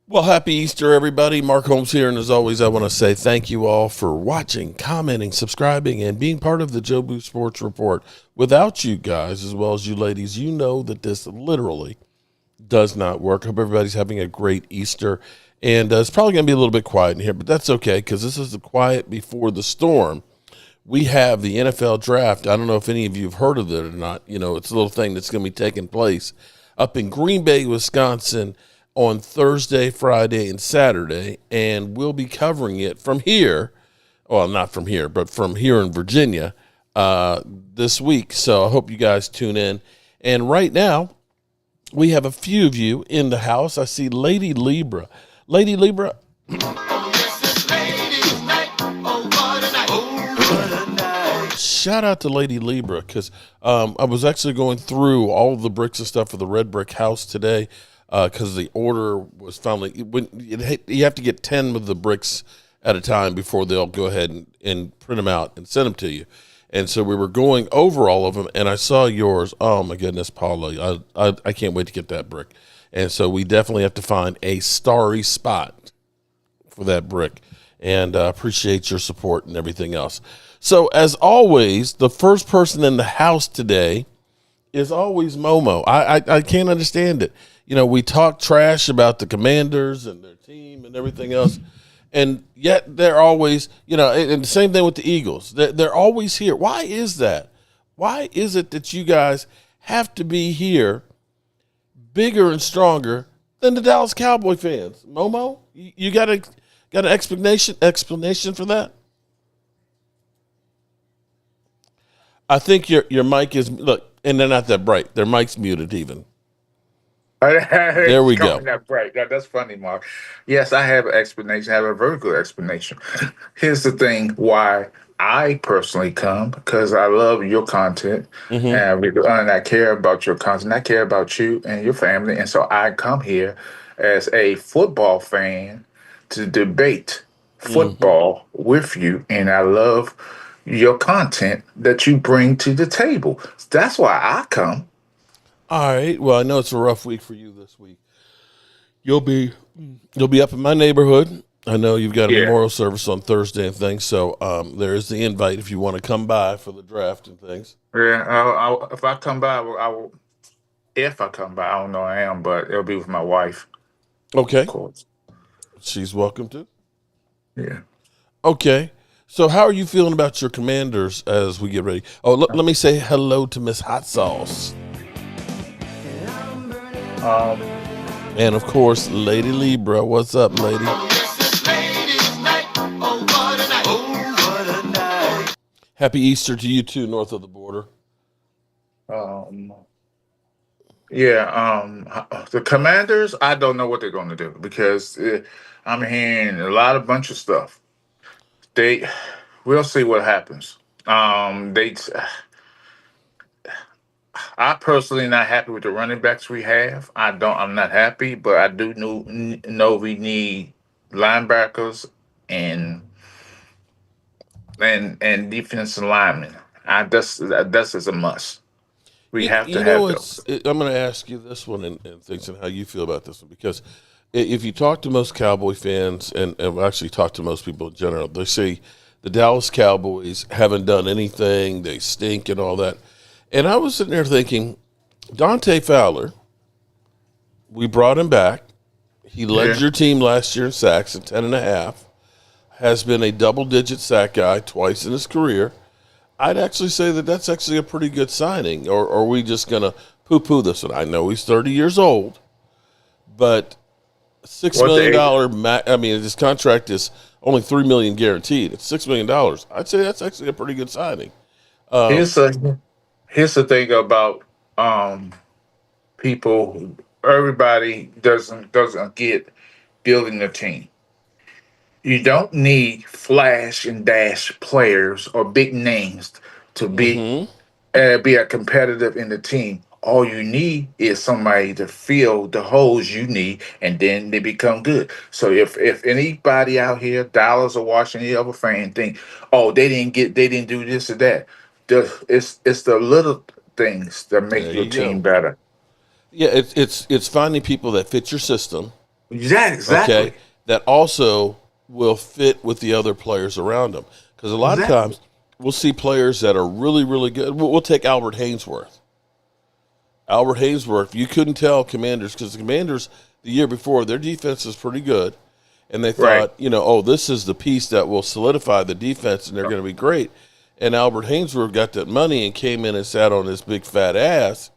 Well, happy Easter, everybody. Mark Holmes here, and as always, I want to say thank you all for watching, commenting, subscribing, and being part of the Joe Boo Sports Report. Without you guys, as well as you ladies, you know that this literally does not work. Hope everybody's having a great Easter, and it's probably going to be a little bit quiet in here, but that's okay because this is the quiet before the storm. We have the NFL draft. I don't know if any of you have heard of it or not. You know, it's a little thing that's going to be taking place up in Green Bay, Wisconsin on Thursday, Friday, and Saturday. And we'll be covering it from here. Well, not from here, but from here in Virginia this week. So I hope you guys tune in. And right now, we have a few of you in the house. I see Lady Libra. Lady Libra, shout out to Lady Libra because I was actually going through all of the bricks and stuff for the red brick house today because the order was finally you have to get 10 of the bricks at a time before they'll go ahead and print them out and send them to you. And so we were going over all of them, and I saw yours. Oh my goodness, Paula, I can't wait to get that brick. And so we definitely have to find a starry spot for that brick, and appreciate your support and everything else. So as always, the first person in the house today is always Momo. I can't understand it. You know, we talk trash about the Commanders and their team and everything else, and yet they're always, you know, and the same thing with the Eagles. They're always here. Why is that? Why is it that you guys have to be here bigger and stronger than the Dallas Cowboy fans? Momo, you got an explanation for that? I think your mic is look, and they're not that bright. Their mic's muted even. There we go. That bright. That's funny, Mark. Yes, I have an explanation. I have a very good explanation. Here's the thing why I personally come because I love your content and I care about your content. I care about you and your family. And so I come here as a football fan to debate football with you. And I love your content that you bring to the table. That's why I come. All right. Well, I know it's a rough week for you this week. You'll be up in my neighborhood. I know you've got a Yeah. memorial service on Thursday and things, so there is the invite if you want to come by for the draft and things. Yeah, if I come by, I will. If I come by, I don't know I am, but it'll be with my wife, of Okay, course. she's welcome to. Yeah. Okay, so how are you feeling about your Commanders as we get ready? Oh, let me say hello to Miss Hot Sauce, Um. and of course, Lady Libra. What's up, lady? Happy Easter to you too, north of the border. Um. Yeah. The Commanders. I don't know what they're going to do because I'm hearing a lot of bunch of stuff. They. We'll see what happens. They. I personally not happy with the running backs we have. I don't. I'm not happy, but I do know we need linebackers and and defensive linemen. That's is a must. We have to You have know, those. I'm going to ask you this one and things and how you feel about this one because if you talk to most Cowboy fans and actually talk to most people in general, they say the Dallas Cowboys haven't done anything, they stink and all that. And I was sitting there thinking, Dante Fowler, we brought him back. He led Yeah. your team last year in sacks at 10 and a half, has been a double-digit sack guy twice in his career. I'd actually say that that's actually a pretty good signing. Or are we just going to poo-poo this one? I know he's 30 years old, but $6 What's the million age? I mean, his contract is only $3 million guaranteed. It's $6 million. I'd say that's actually a pretty good signing. Uh, Here's the here's the thing about um people. Everybody doesn't get building a team. You don't need flash and dash players or big names to mm-hmm. be a competitive in the team. All you need is somebody to fill the holes you need, and then they become good. So if anybody out here, Dallas or Washington, any other fan think, oh, they didn't do this or that. It's the little things that There make your you team go. better. Yeah, it's finding people that fit your system Yeah, Okay, exactly. that also will fit with the other players around him. Because a lot of Exactly. times we'll see players that are really, really good. We'll take Albert Hainsworth. Albert Hainsworth, you couldn't tell Commanders because the Commanders the year before their defense is pretty good, and they Right. thought, oh, this is the piece that will solidify the defense, and they're going to be great. And Albert Hainsworth got that money and came in and sat on his big fat ass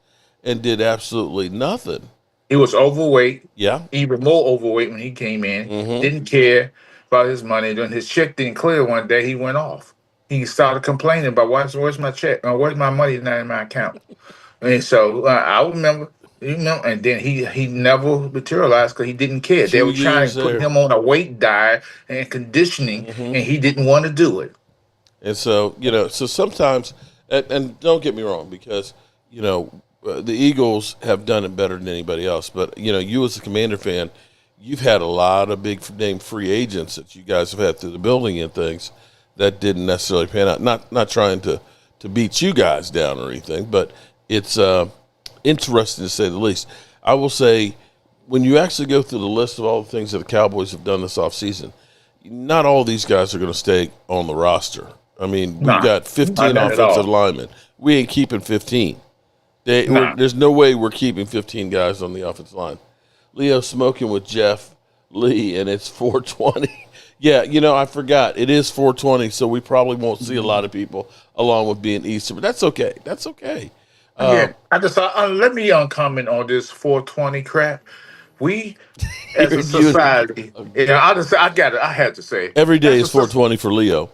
and did absolutely nothing. He was overweight, Yeah. even more overweight when he came in. Mm-hmm. Didn't care about his money. Then his check didn't clear one day. He went off. He started complaining about where's my check? Where's my money not in my account? And so I remember, and then he never materialized because he didn't care. They Two were trying years to put there. him on a weight diet and conditioning, Mm-hmm. and he didn't want to do it. And so, so sometimes, and don't get me wrong, because, the Eagles have done it better than anybody else. But, you as a Commander fan, you've had a lot of big name free agents that you guys have had through the building and things that didn't necessarily pan out. Not trying to beat you guys down or anything, but it's interesting to say the least. I will say, when you actually go through the list of all the things that the Cowboys have done this offseason, not all these guys are going to stay on the roster. I mean, we've Nah, got not 15 that at offensive all. linemen. We ain't keeping 15. Nah. There's no way we're keeping 15 guys on the offensive line. Leo smoking with Jeff Lee, and it's 420. Yeah, I forgot. It is 420, so we probably won't see a lot of people along with being Easter, but that's okay. That's okay. Again, I just let me comment on this 420 crap. We, as a You, society, I just I got it. I had to say, every day as is a 420 for Leo.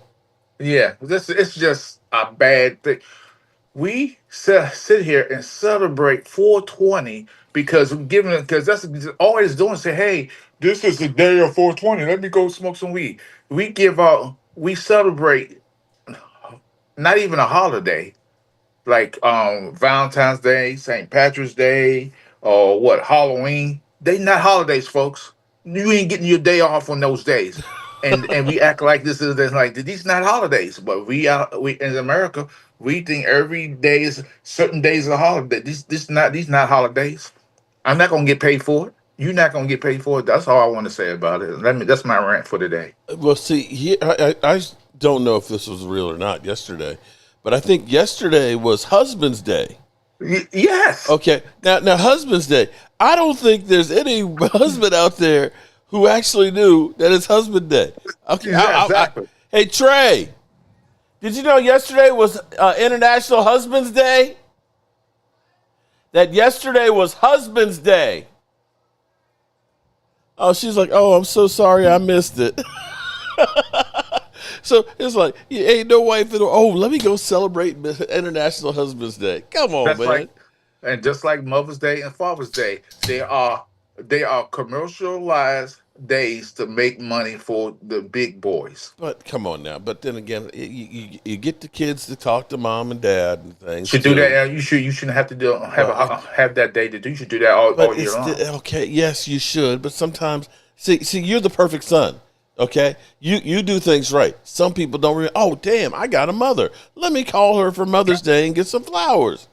yeah, this it's just a bad thing. We sit here and celebrate 420 because we're giving it because that's all it's doing. Say, hey, this is the day of 420. Let me go smoke some weed. We celebrate not even a holiday like Valentine's Day, St. Patrick's Day, or what Halloween. They not holidays, folks. You ain't getting your day off on those days. And we act like this is like these not holidays, but we in America we think every day is certain days are a holiday. These not holidays. I'm not gonna get paid for it. You're not gonna get paid for it. That's all I want to say about it. That's my rant for today. Well, see, I don't know if this was real or not yesterday, but I think yesterday was Husband's Day. Yes. Okay, now Husband's Day. I don't think there's any husband out there who actually knew that it's Husband Day. Okay, Yeah, exactly. hey Trey, did you know yesterday was International Husband's Day? That yesterday was Husband's Day. Oh, she's like, oh, I'm so sorry, I missed it. So it's like, you ain't no wife in the, oh, let me go celebrate International Husband's Day. Come on, That's man. like, and just like Mother's Day and Father's Day, they are commercialized days to make money for the big boys. But come on now. But then again, you get the kids to talk to mom and dad and things Should do that. too. You shouldn't have to do Well, have that day to do. You should do that but all year it's long. okay. Yes, you should. But sometimes, see, you're the perfect son. Okay, you do things right. Some people don't. Oh, damn! I got a mother. Let me call her for Mother's Day and get some flowers.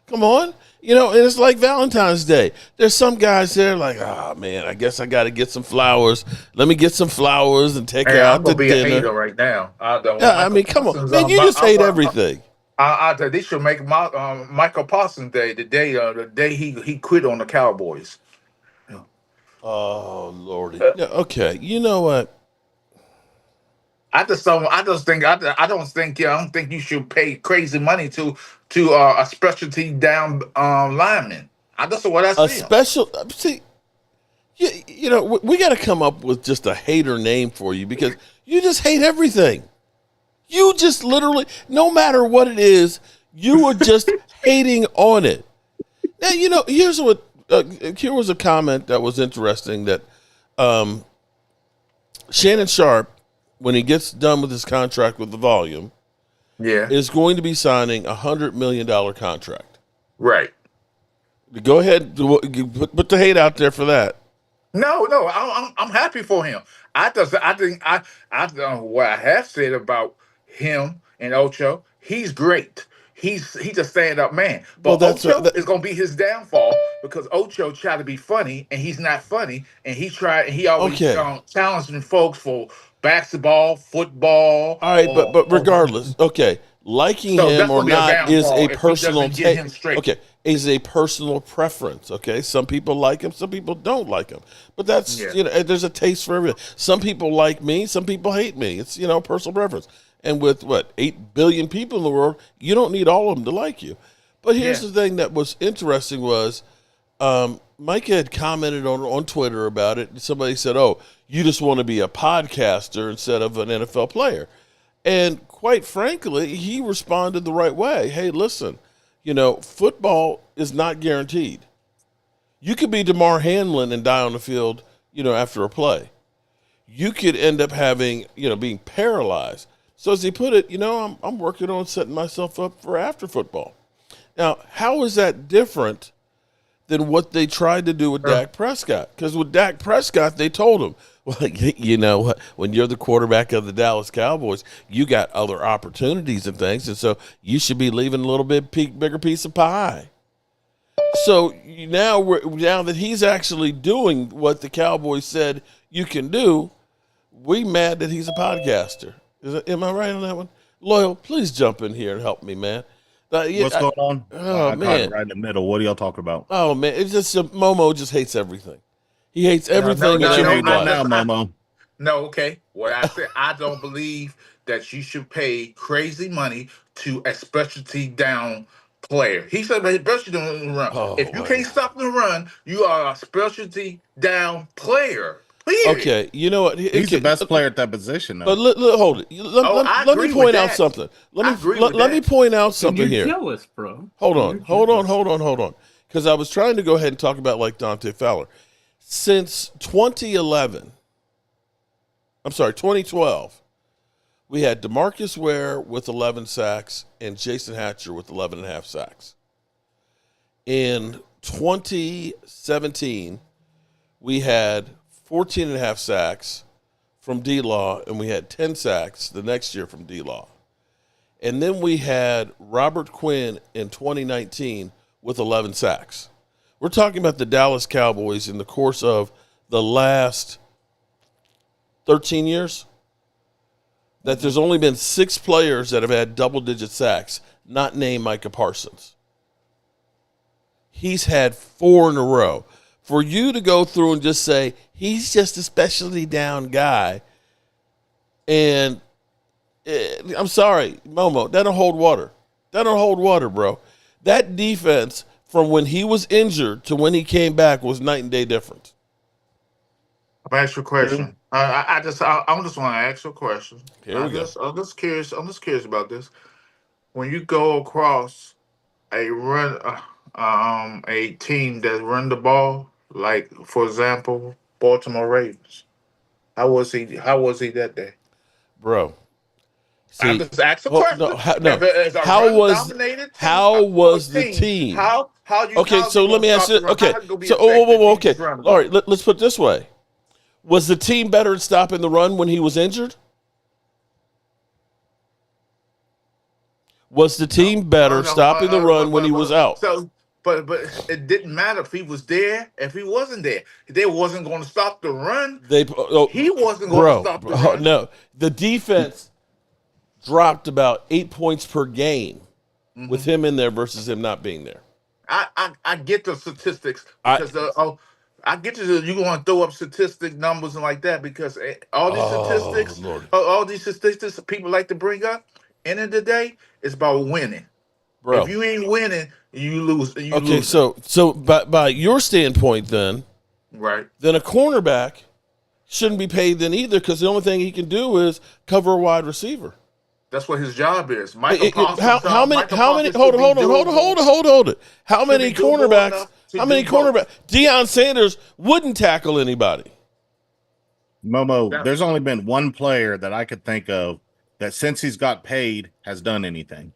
Come on. And it's like Valentine's Day. There's some guys there like, oh man, I guess I got to get some flowers. Let me get some flowers and take her And I'm out to gonna be a dinner. hater right now. I don't want Yeah, I Michael mean, come on, Parsons. man. You just hate everything. They should make my Michael Parsons Day the day he quit on the Cowboys. Oh lordy. Yeah, okay. You know what? I just don't. I just think. I don't think. I don't think you should pay crazy money to a specialty down lineman. That's what I A feel. special. See, we got to come up with just a hater name for you because you just hate everything. You just literally, no matter what it is, you are just hating on it. Now, here was a comment that was interesting that Shannon Sharp, when he gets done with his contract with the volume, Yeah. is going to be signing $100 million contract. Right. Go ahead, put the hate out there for that. No. I'm happy for him. I think I what I have said about him and Ocho. He's gre's a stand up man. Well, But that's Ocho is gonna be his downfall because Ocho tried to be funny and he's not funny, and he always Okay. challenging folks for basketball, football, All right, but or regardless, okay, liking so him that's or gonna be a not is a downfall if he personal doesn't get take. him straight. Okay, is a personal preference. Okay, some people like him, some people don't like him. But that's Yeah, there's a taste for everything. Some people like me, some people hate me. It's personal preference. And with what 8 billion people in the world, you don't need all of them to like you. But here's yeah. the thing that was interesting was Mike had commented on Twitter about it. Somebody said, "Oh, you just want to be a podcaster instead of an NFL player." And quite frankly, he responded the right way. Hey, listen, football is not guaranteed. You could be DeMar Hamlin and die on the field, after a play. You could end up having, being paralyzed. So as he put it, I'm working on setting myself up for after football. Now, how is that different than what they tried to do with Uh, Dak Prescott? Because with Dak Prescott, they told him, well, you know what? When you're the quarterback of the Dallas Cowboys, you got other opportunities and things, and so you should be leaving a little bit bigger piece of pie. So now that he's actually doing what the Cowboys said you can do, we mad that he's a podcaster. Am I right on that one? Loyal, please jump in here and help me, man. What's going on? Oh I caught it man, right in the middle. What are y'all talking about? oh man, it's just Momo just hates everything. He hates no, no, everything and What no, you no. hating on everybody. now, Momo? No, okay. What I said, I don't believe that you should pay crazy money to a specialty down player. He said, but specialty down run. If you Oh, can't stop the run, you are a specialty down player. Period. okay. You know what? He's the Okay, best player at that position, but though. hold it. Oh, I Let me agree with point out that. something. Let I me agree let, with let me that. point out And something you're here. jealous, bro. Hold And on, you're hold on, jealous. hold on. Because I was trying to go ahead and talk about like Dante Fowler. Since 2011, I'm sorry, 2012, we had DeMarcus Ware with 11 sacks and Jason Hatcher with 11 and a half sacks. In 2017, we had 14 and a half sacks from D-Law, and we had 10 sacks the next year from D-Law. And then we had Robert Quinn in 2019 with 11 sacks. We're talking about the Dallas Cowboys in the course of the last 13 years, that there's only been 6 players that have had double-digit sacks, not named Micah Parsons. He's had 4 in a row. For you to go through and just say, he's just a specialty down guy, and I'm sorry, Momo, that don't hold water. That don't hold water, bro. That defense from when he was injured to when he came back was night and day difference. I'm ask you a True. question. I just want to ask you a question. Here we go. I'm just curious. I'm just curious about this. When you go across a a team that run the ball, like for example, Baltimore Ravens. How was he that day? Bro, I'm see, just asking a well, question. If it is a how run was dominated team, how or was the team, team? Okay, how's he so let gonna me ask stop you. the run? Okay, How's he gonna be so effective if okay, he's running the all ball? right. Let's put it this way: was the team better at stopping the run when he was injured? Was the No, team better stopping the run when he was out? so, but it didn't matter if he was there, if he wasn't there. They wasn't going to stop the run. He wasn't going to stop the run. No, the defense dropped about 8 points per game with him in there versus him not being there. I get the statistics I because I get you going to throw up statistic numbers and like that because oh Lord, all these statistics people like to bring up. End of the day, it's about winning. If bro. you ain't winning, you lose. You Okay, losing, so by your standpoint, then right? a cornerback shouldn't be paid then either because the only thing he can do is cover a wide receiver. That's what his job is. How many Should be hold it. How should many be doable cornerbacks? enough to How many do both. cornerbacks? Deion Sanders wouldn't tackle anybody. Momo, That, there's only been one player that I could think of that since he's got paid has done anything,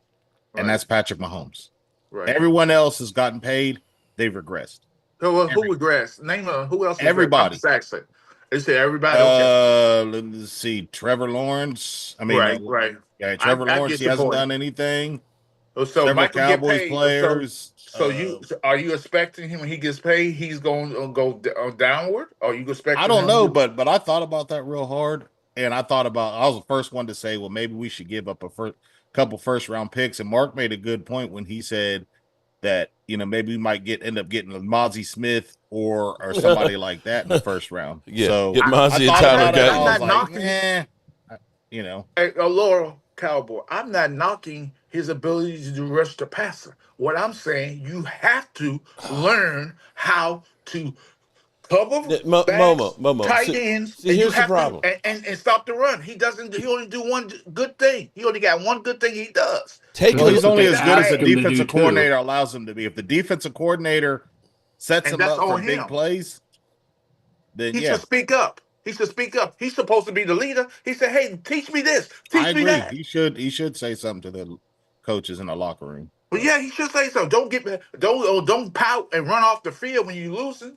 and right, that's Patrick Mahomes. right. Everyone else has gotten paid, they've regressed. Who regressed? Name who else regressed? I'm Everybody. just asking. They say everybody. Okay, Let's see. Trevor Lawrence. right, right. Yeah, Trevor I Lawrence, get he your hasn't point. done anything. So several Michael get Cowboys paid. players. Are you expecting him when he gets paid, he's going to go downward? Or are you I expecting don't him know, to? but I thought about that real hard, and I was the first one to say, well, maybe we should give up a couple first round picks. And Mark made a good point when he said that maybe we might end up getting a Mozzie Smith or somebody like that in the first round. Yeah, So get I Mozzie and thought Tyler about it, and I'm I was Guyton. not like, knocking uh, you know, a Laurel Cowboy. I'm not knocking his ability to rush the passer. What I'm saying, you have to learn how to cover backs, Momo. tight See, ends, see, and you here's the have to problem. and stop the run. He doesn't. He only do one good thing. He only got one good thing he does. Take well, a He he's look. only he as not good as the Ask him bad, to do defensive too. coordinator allows him to be. If the defensive coordinator sets and him that's up for on big him. plays, then He should yeah, speak up. He should speak up. He's supposed to be the leader. He said, "Hey, teach me this, I teach me agree. that." He should say something to the coaches in the locker room. But yeah, he should say so. Don't pout and run off the field when you losing.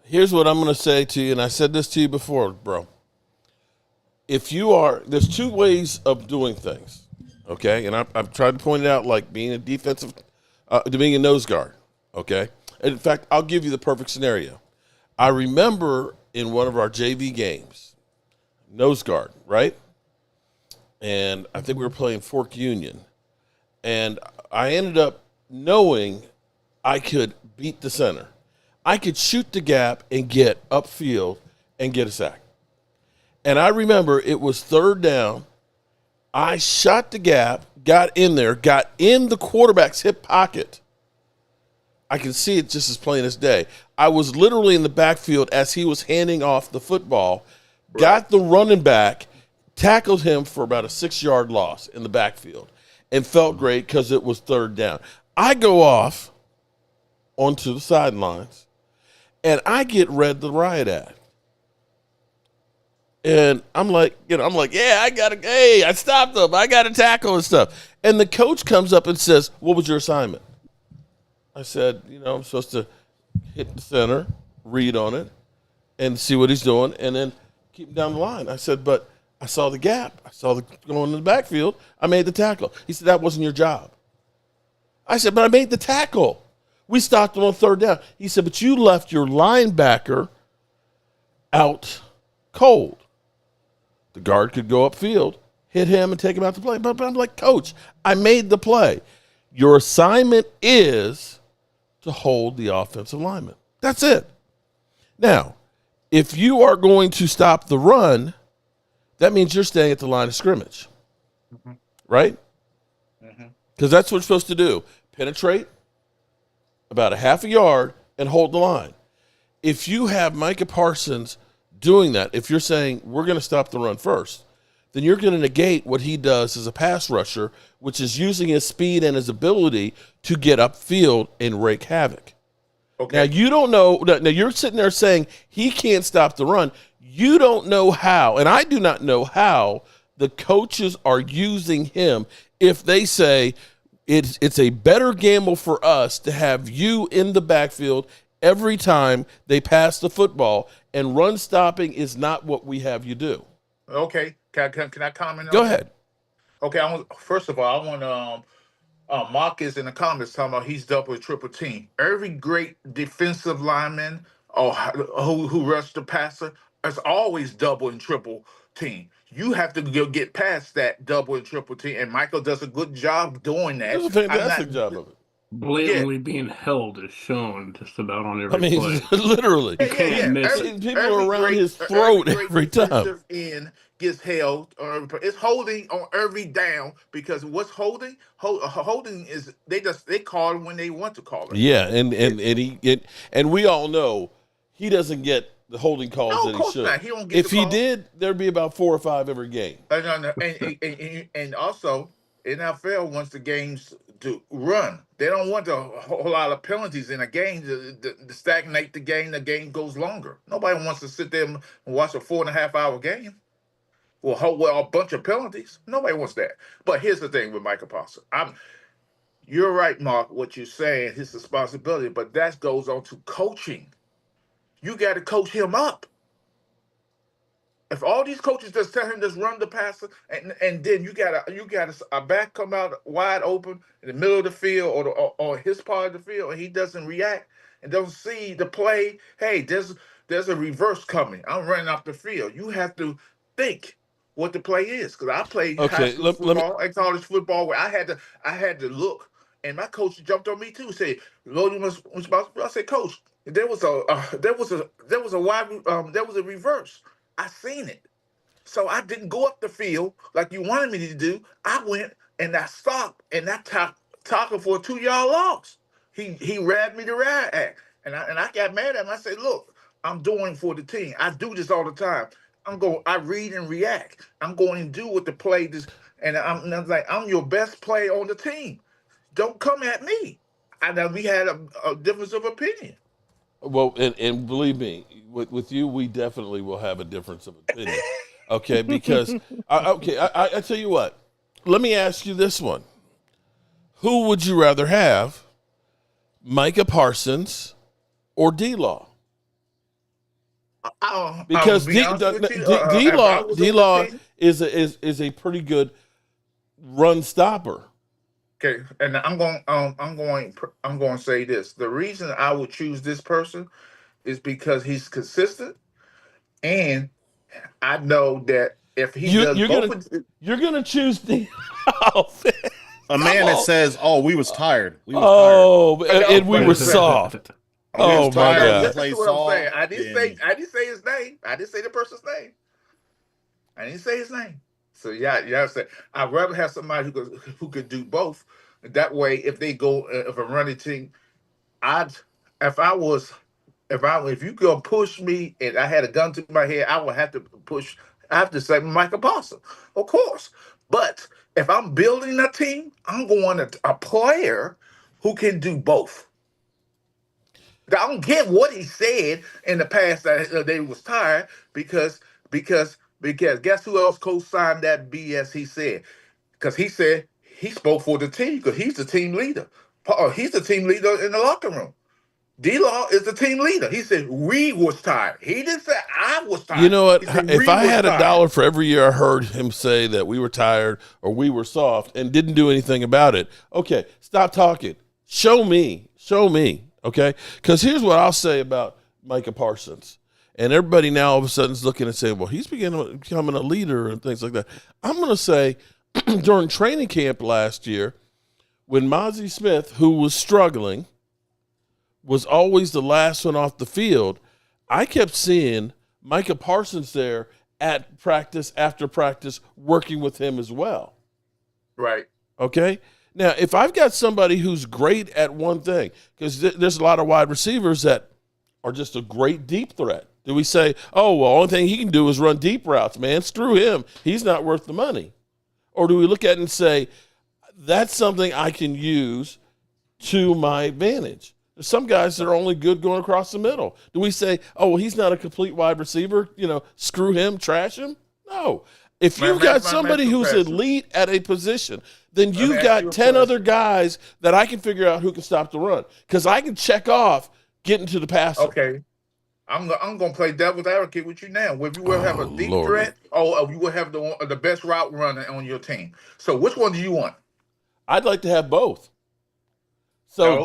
Here's what I'm going to say to you, and I said this to you before, bro. There's two ways of doing things, okay? And I've tried to point it out, like being being a nose guard, okay? And in fact, I'll give you the perfect scenario. I remember in one of our JV games, nose guard, right? And I think we were playing Fork Union. And I ended up knowing I could beat the center. I could shoot the gap and get upfield and get a sack. And I remember it was third down. I shot the gap, got in there, got in the quarterback's hip pocket. I can see it just as plain as day. I was literally in the backfield as he was handing off the football, got the running back, tackled him for about a 6-yard loss in the backfield, and felt great because it was third down. I go off onto the sidelines, and I get read the riot act. And I'm like, yeah, I stopped them. I got a tackle and stuff. And the coach comes up and says, what was your assignment? I said, I'm supposed to hit the center, read on it, and see what he's doing, and then keep him down the line. I said, but I saw the gap. I saw the going in the backfield. I made the tackle. He said, that wasn't your job. I said, but I made the tackle. We stopped him on third down. He said, but you left your linebacker out cold. The guard could go upfield, hit him, and take him out to play. But I'm like, Coach, I made the play. Your assignment is to hold the offensive lineman. That's it. Now, if you are going to stop the run, that means you're staying at the line of scrimmage, right? Because that's what you're supposed to do. Penetrate about a half a yard and hold the line. If you have Micah Parsons doing that, if you're saying we're going to stop the run first, then you're going to negate what he does as a pass rusher, which is using his speed and his ability to get upfield and wreak havoc. Okay. Now, you don't know. Now, you're sitting there saying he can't stop the run. You don't know how, and I do not know how the coaches are using him if they say it's a better gamble for us to have you in the backfield every time they pass the football, and run stopping is not what we have you do. Okay, can I comment on Go that? ahead. Okay, first of all, I want Mark is in the comments talking about he's double triple team. Every great defensive lineman or who rushed the passer is always double and triple team. You have to get past that double and triple team, and Michael does a good job doing He that. does a I'm fantastic not. job of it. Yeah, Blatantly being held is shown just about on I every mean, play. literally. You can't miss it. People are around his throat every time. defensive end gets held on every. It's holding on every down because what's holding? Holding is they call it when they want to call it. Yeah, and we all know he doesn't get the holding calls No, that of he course should. not. He don't get If the he call. did, there'd be about 4 or 5 every game. No, and also NFL wants the games to run. They don't want a whole lot of penalties in a game to stagnate the game. The game goes longer. Nobody wants to sit there and watch a 4.5 hour game. Well, a bunch of penalties. Nobody wants that. But here's the thing with Michael Parsons. You're right, Mark. What you're saying, his responsibility, but that goes on to coaching. You got to coach him up. If all these coaches just tell him just run the passer, and then you got a back come out wide open in the middle of the field or his part of the field, and he doesn't react and don't see the play. Hey, there's a reverse coming. I'm running off the field. You have to think what the play is, because I played high Okay, school let me. football and college football where I had to look, and my coach jumped on me too. Said, "Lord, you must responsible." I said, "Coach, there was a reverse. I seen it, so I didn't go up the field like you wanted me to do. I went and I stopped and I tackled for a 2 yard loss. He read me the right act, and I got mad at him. I said, look, I'm doing for the team. I do this all the time. I read and react. I'm going and do what the play this, and I'm like, I'm your best player on the team. Don't come at me." And then we had a difference of opinion. Well, and believe me, with you, we definitely will have a difference of opinion. Okay, because I tell you what. Let me ask you this one: who would you rather have, Micah Parsons or D-Law? Because Be honest with you, if I was on the D-Law team, is a pretty good run stopper. okay, and I'm going to say this. The reason I would choose this person is because he's consistent, and I know that if he You, does you're both, gonna you're gonna choose D-Law. A man that says, "Oh, we was tired. We was Oh, and we But were it's- soft. We was Oh my tired. God! listen Play to what I'm saying. soft, I didn't and- say his name. I didn't say the person's name. I didn't say his name. So yeah, I said I'd rather have somebody who could do both. That way, if they go, if a running team, I'd if I was if you go push me and I had a gun to my head, I would have to push. I have to say Michael Paulson, of course. But if I'm building a team, I'm going a player who can do both. I don't get what he said in the past that they was tired because guess who else co-signed that BS he said? Because he said he spoke for the team because he's the team leader. He's the team leader in the locker room. D-Law is the team leader. He said we was tired. He didn't say I was tired. You know what? He said, If "We I was had tired." $1 for every year I heard him say that we were tired or we were soft and didn't do anything about it, okay, stop talking. Show me. Okay, because here's what I'll say about Micah Parsons. And everybody now all of a sudden is looking and saying, well, he's becoming a leader and things like that. I'm going to say during training camp last year, when Mozzie Smith, who was struggling, was always the last one off the field, I kept seeing Micah Parsons there at practice after practice working with him as well. Right. Okay? Now, if I've got somebody who's great at one thing, because there's a lot of wide receivers that are just a great deep threat. Do we say, oh, well, only thing he can do is run deep routes, man. Screw him. He's not worth the money. Or do we look at it and say, that's something I can use to my advantage? There's some guys that are only good going across the middle. Do we say, oh, well, he's not a complete wide receiver, screw him, trash him? No. If you've got somebody who's elite at a position, then you've got 10 other guys that I can figure out who can stop the run. Because I can check off getting to the passer. Okay. I'm going to play devil's advocate with you now. If you will have a deep threat, or you will have the best route runner on your team. So which one do you want? I'd like to have both. So no,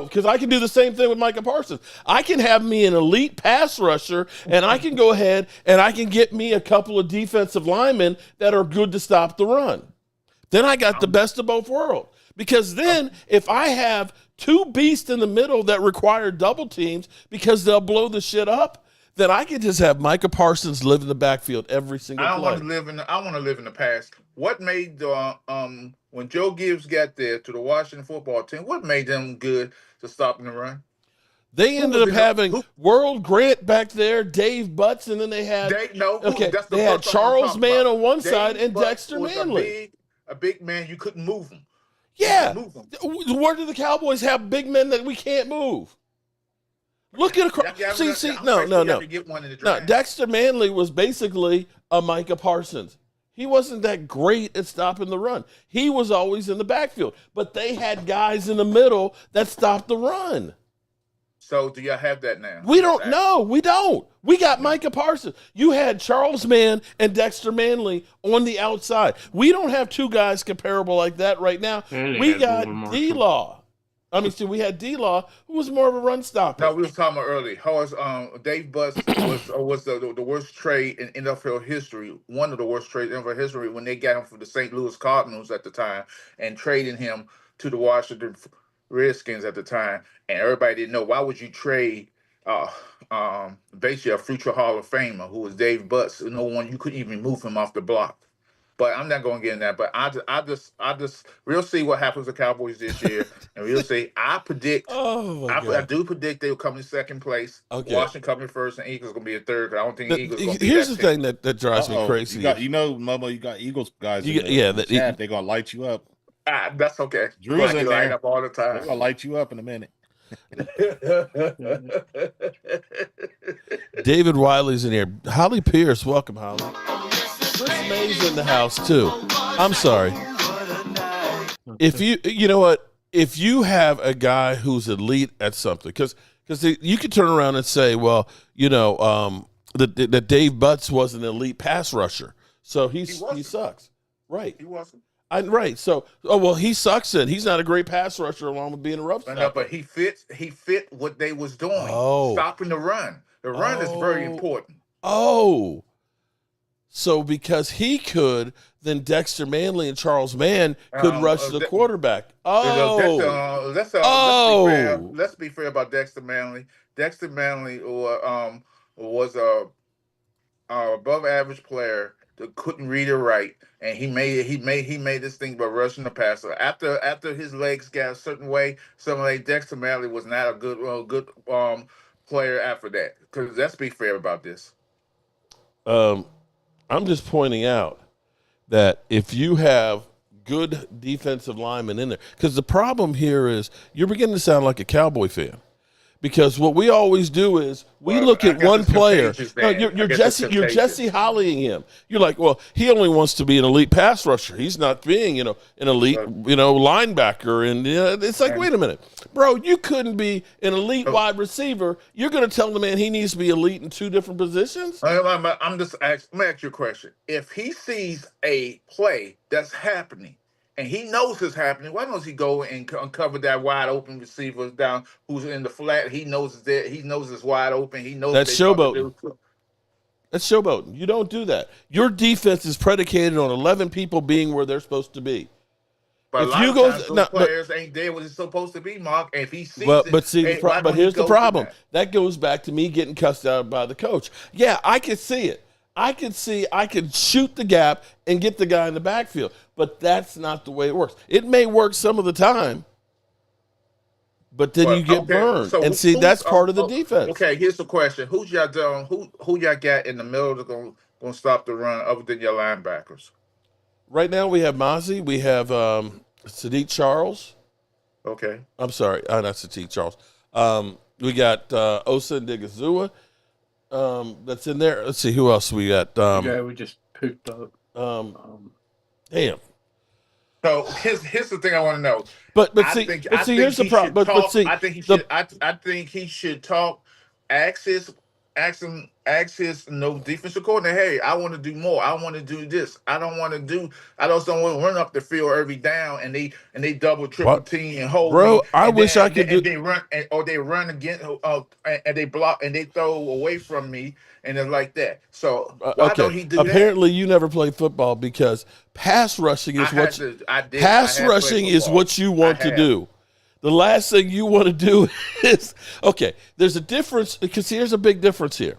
because I can do the same thing with Micah Parsons. I can have me an elite pass rusher, and I can go ahead and I can get me a couple of defensive linemen that are good to stop the run. Then I got the best of both worlds. Because then if I have two beasts in the middle that require double teams because they'll blow the shit up, then I can just have Micah Parsons live in the backfield every single play. I want to live in the past. What made when Joe Gibbs got there to the Washington football team, what made them good to stopping the run? They ended up having World Grant back there, Dave Butts, and then they had they had Charles Mann on one side and Dexter Manley. A big man, you couldn't move him. Yeah. Where do the Cowboys have big men that we can't move? Look at no. Dexter Manley was basically a Micah Parsons. He wasn't that great at stopping the run. He was always in the backfield, but they had guys in the middle that stopped the run. So do y'all have that now? We don't know. We don't. We got Micah Parsons. You had Charles Mann and Dexter Manley on the outside. We don't have two guys comparable like that right now. And We had got Dylan Marshall. D-Law. We had D-Law, who was more of a run stopper. No, we was talking about earlier. How is Dave Butts was the worst trade in NFL history, one of the worst trades in NFL history when they got him from the St. Louis Cardinals at the time and trading him to the Washington Redskins at the time, and everybody didn't know why would you trade basically a future Hall of Famer who was Dave Butts, no one you couldn't even move him off the block. But I'm not going to get in that. But we'll see what happens to Cowboys this year, and we'll see. I predict. Oh, my I God. do predict they will come in second place. Okay. Washington coming first, and Eagles going to be in third. I don't think Eagles going to be Here's that the team. thing that drives me crazy. Momo, you got Eagles guys. You- in the, yeah, in the that- chat. They're gonna light you up. That's okay. Drew's I in light there. up all the They're time. gonna light you up in a minute. David Wiley's in here. Holly Pierce, welcome, Holly. Chris May's in the house, too. I'm sorry. If you know what? If you have a guy who's elite at something, because you could turn around and say, well, that Dave Butts was an elite pass rusher, so he sucks, right? He wasn't. Right. So, he sucks. Then he's not a great pass rusher, along with being a rough stopper. No, but he fit what they was doing. Stopping the run. The run is very important. Oh. So because he could, then Dexter Manley and Charles Mann could rush the quarterback. Let's be fair about Dexter Manley. Dexter Manley was a above average player that couldn't read or write, and he made this thing by rushing the passer. After his legs got a certain way, Dexter Manley was not a good player after that. Because let's be fair about this. I'm just pointing out that if you have good defensive linemen in there, because the problem here is you're beginning to sound like a Cowboy fan. Because what we always do is we look at one player. No, you're Jesse Hollying him. You're like, well, he only wants to be an elite pass rusher. He's not being, an elite, linebacker. And it's like, wait a minute, bro, you couldn't be an elite wide receiver. You're going to tell the man he needs to be elite in two different positions? I'm just asking. Let me ask you a question. If he sees a play that's happening, and he knows it's happening, why don't he go and uncover that wide open receiver down who's in the flat? He knows it's there. He knows it's wide open. He knows that's showboating. That's showboating. You don't do that. Your defense is predicated on 11 people being where they're supposed to be. But if you go, those players ain't there what it's supposed to be, Mark. And if he sees but here's the problem. That goes back to me getting cussed out by the coach. Yeah, I can see it. I could shoot the gap and get the guy in the backfield, but that's not the way it works. It may work some of the time, but then you get burned. So that's part of the defense. Okay, here's the question: Who's y'all doing? Who y'all got in the middle that's gonna stop the run other than your linebackers? Right now we have Mozzie, we have Sadiq Charles. Okay, I'm sorry, not Sadiq Charles. We got Osa Ndigazua. That's in there. Let's see who else we got. We just picked up. Damn. So here's the thing I want to know. But here's the problem. I think he should talk. Ask his defensive coordinator. Hey, I want to do more. I want to do this. I just don't want to run up the field every down and they double triple team and hold. Bro, me. I wish I could do. They run or they run again and they block and they throw away from me and it's like that. So why don't he do that? Apparently, you never played football because pass rushing is what you want to do. The last thing you want to do is, there's a difference, because here's a big difference here.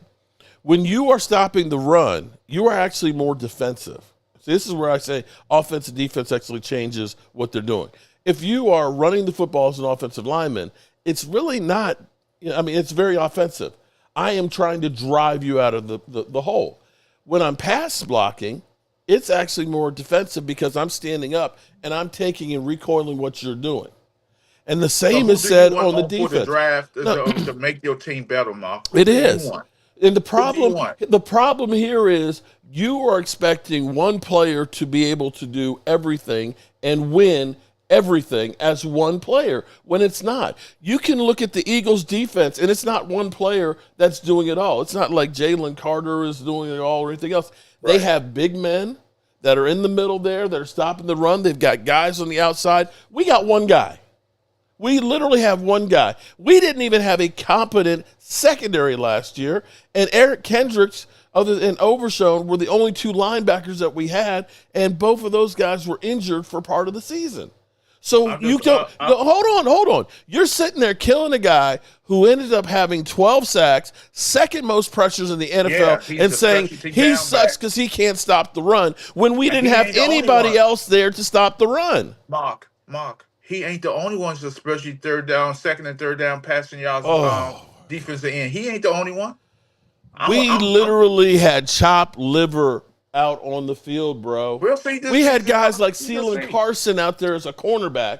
When you are stopping the run, you are actually more defensive. So this is where I say offense and defense actually changes what they're doing. If you are running the football as an offensive lineman, it's really not, it's very offensive. I am trying to drive you out of the hole. When I'm pass blocking, it's actually more defensive because I'm standing up and I'm taking and recoiling what you're doing. And the same is said on the defense. For the draft to make your team better, Mark. It is. And the problem here is you are expecting one player to be able to do everything and win everything as one player when it's not. You can look at the Eagles defense and it's not one player that's doing it all. It's not like Jalen Carter is doing it all or anything else. Right. They have big men that are in the middle there that are stopping the run. They've got guys on the outside. We got one guy. We literally have one guy. We didn't even have a competent secondary last year, and Eric Kendricks and Overshown were the only two linebackers that we had, and both of those guys were injured for part of the season. So hold on. You're sitting there killing a guy who ended up having 12 sacks, second most pressures in the NFL, and saying he sucks because he can't stop the run when we didn't have anybody else there to stop the run. Mark. He ain't the only one, especially second and third down passing yards, defensive end. He ain't the only one. We literally had chopped liver out on the field, bro. We had guys like Ceylon Carson out there as a cornerback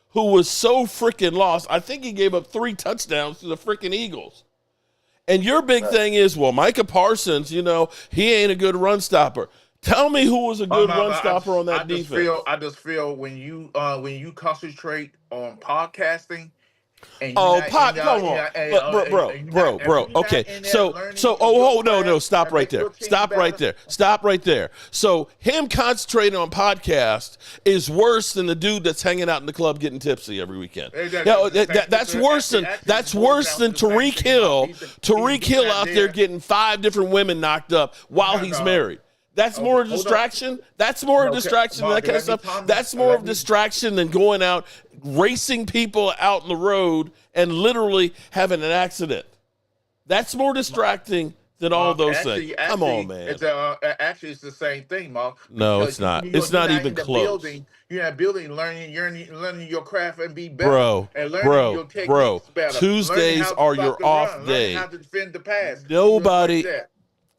who was so freaking lost. I think he gave up 3 touchdowns to the freaking Eagles. And your big thing is, well, Micah Parsons, he ain't a good run stopper. Tell me who was a good run stopper on that defense. I just feel when you concentrate on podcasting. Come on, bro. Okay, stop right there. So him concentrating on podcast is worse than the dude that's hanging out in the club getting tipsy every weekend. That's worse than Tariq Hill. Tariq Hill out there getting 5 different women knocked up while he's married. That's more a distraction. That's more a distraction than that kind of stuff. That's more of a distraction than going out, racing people out in the road and literally having an accident. That's more distracting than all those things. Come on, man. It's the same thing, Mark. No, it's not. It's not even close. You're not building, learning your craft and be better. Bro. Tuesdays are your off day. Learning how to defend the pass. Nobody.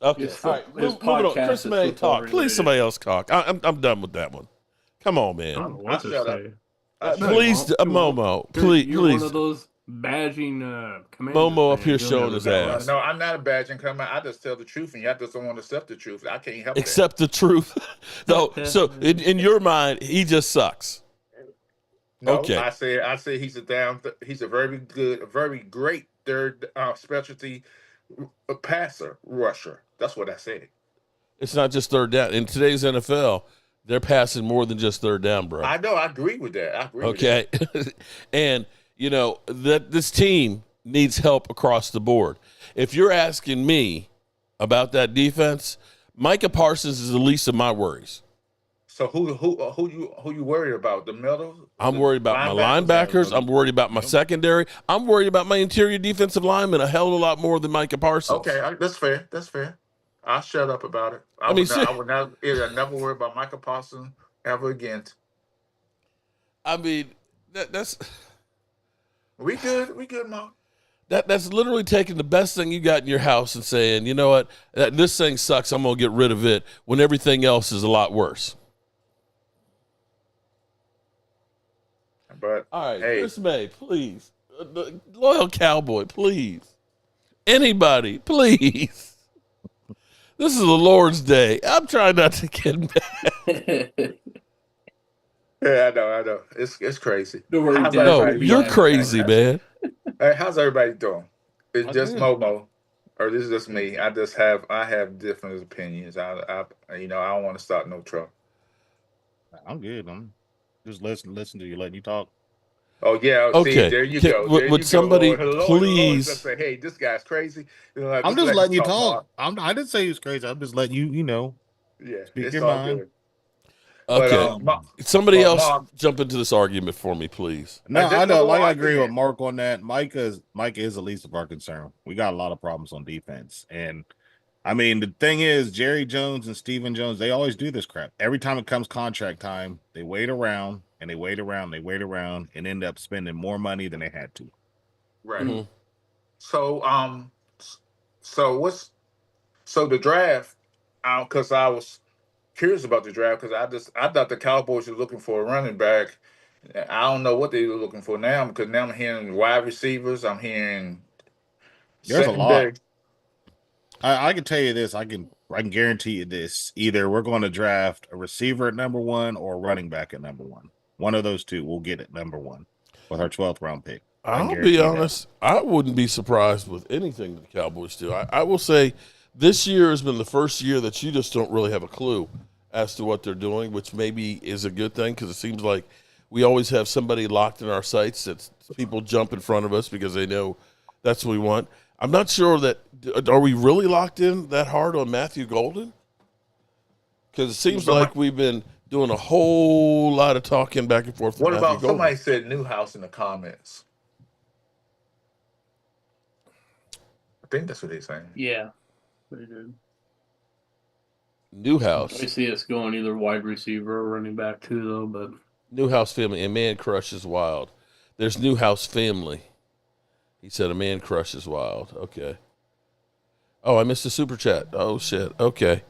Okay, all right. Moving on. Chris May, talk. Please, somebody else talk. I'm done with that one. Come on, man. I don't know what to say. Please, Momo. Please. You're one of those badging commanders. Momo up here showing his ass. No, I'm not a badging commander. I just tell the truth, and y'all just don't want to accept the truth. I can't help it. Accept the truth. No, so in your mind, he just sucks. No, okay. I say he's a very good, a very great third specialty passer, rusher. That's what I said. It's not just third down. In today's NFL, they're passing more than just third down, bro. I know. I agree with that. Okay. And, that this team needs help across the board. If you're asking me about that defense, Micah Parsons is the least of my worries. So who you worried about? The middle? I'm worried about my linebackers. I'm worried about my secondary. I'm worried about my interior defensive linemen a hell of a lot more than Micah Parsons. Okay, that's fair. I'll shut up about it. I would never worry about Micah Parsons ever again. I mean, that's we good, Mark. That's literally taking the best thing you got in your house and saying, you know what, this thing sucks. I'm gonna get rid of it when everything else is a lot worse. But all right, Chris May, please, loyal Cowboy, please, anybody, please. This is the Lord's Day. I'm trying not to get mad. Yeah, I know. It's crazy. No, you're crazy, man. Hey, how's everybody doing? It's just Momo, or this is just me. I have different opinions. I don't want to start no trouble. I'm good. I'm just listen to you, letting you talk. Oh yeah. Okay. See, there you go. Would somebody please? Just say, hey, this guy's crazy. I'm just letting you talk. I didn't say he was crazy. I'm just letting you, Yeah, speak your mind. Good. Okay. Somebody else jump into this argument for me, please. No, I know. I agree with Mark on that. Mike is the least of our concern. We got a lot of problems on defense, and I mean the thing is, Jerry Jones and Stephen Jones, they always do this crap. Every time it comes contract time, they wait around and they wait around, and end up spending more money than they had to. Right. Mm-hmm. So the draft? Because I was curious about the draft because I thought the Cowboys were looking for a running back. I don't know what they were looking for now because now I'm hearing wide receivers. I'm hearing there's a lot. I can tell you this. I can guarantee you this. Either we're going to draft a receiver at number 1 or a running back at number 1. One of those two will get it number one with our 12th round pick. I'll be honest, I wouldn't be surprised with anything that the Cowboys do. I will say this year has been the first year that you just don't really have a clue as to what they're doing, which maybe is a good thing because it seems like we always have somebody locked in our sights that people jump in front of us because they know that's what we want. I'm not sure that – are we really locked in that hard on Matthew Golden? Because it seems like we've been doing a whole lot of talking back and forth. What about somebody said Newhouse in the comments? I think that's what they're saying. Yeah, pretty good. Newhouse. I see us going either wide receiver or running back too, though. But Newhouse family, a man crush is wild. There's Newhouse family. He said a man crush is wild. Okay. Oh, I missed a super chat. Oh shit. Okay.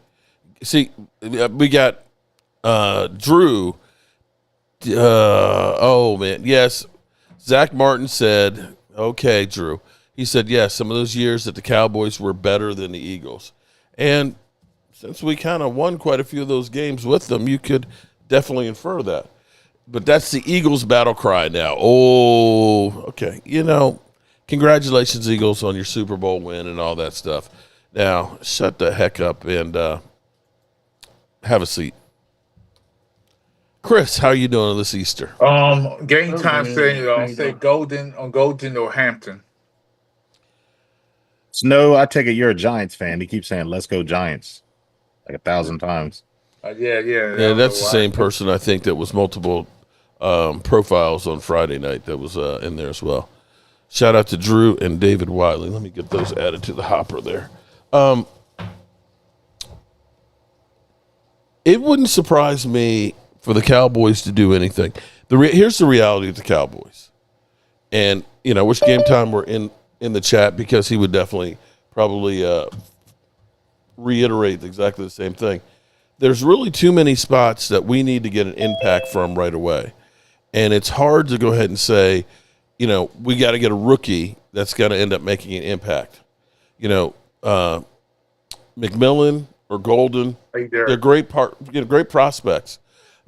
See, we got Drew. Oh man, yes. Zach Martin said, "Okay, Drew." He said, "Yes, some of those years that the Cowboys were better than the Eagles, and since we kind of won quite a few of those games with them, you could definitely infer that." But that's the Eagles' battle cry now. Oh, okay. Congratulations, Eagles, on your Super Bowl win and all that stuff. Now, shut the heck up and have a seat. Chris, how are you doing this Easter? Game time say Golden or Hampton. Snow, I take it you're a Giants fan. He keeps saying, "Let's go Giants," like 1,000 times. Yeah. That's the same person I think that was multiple profiles on Friday night that was in there as well. Shout out to Drew and David Wiley. Let me get those added to the hopper there. It wouldn't surprise me for the Cowboys to do anything. Here's the reality of the Cowboys. And, which Game Time we're in the chat because he would definitely probably reiterate exactly the same thing. There's really too many spots that we need to get an impact from right away. And it's hard to go ahead and say, we got to get a rookie that's going to end up making an impact. McMillan or Golden, they're great prospects.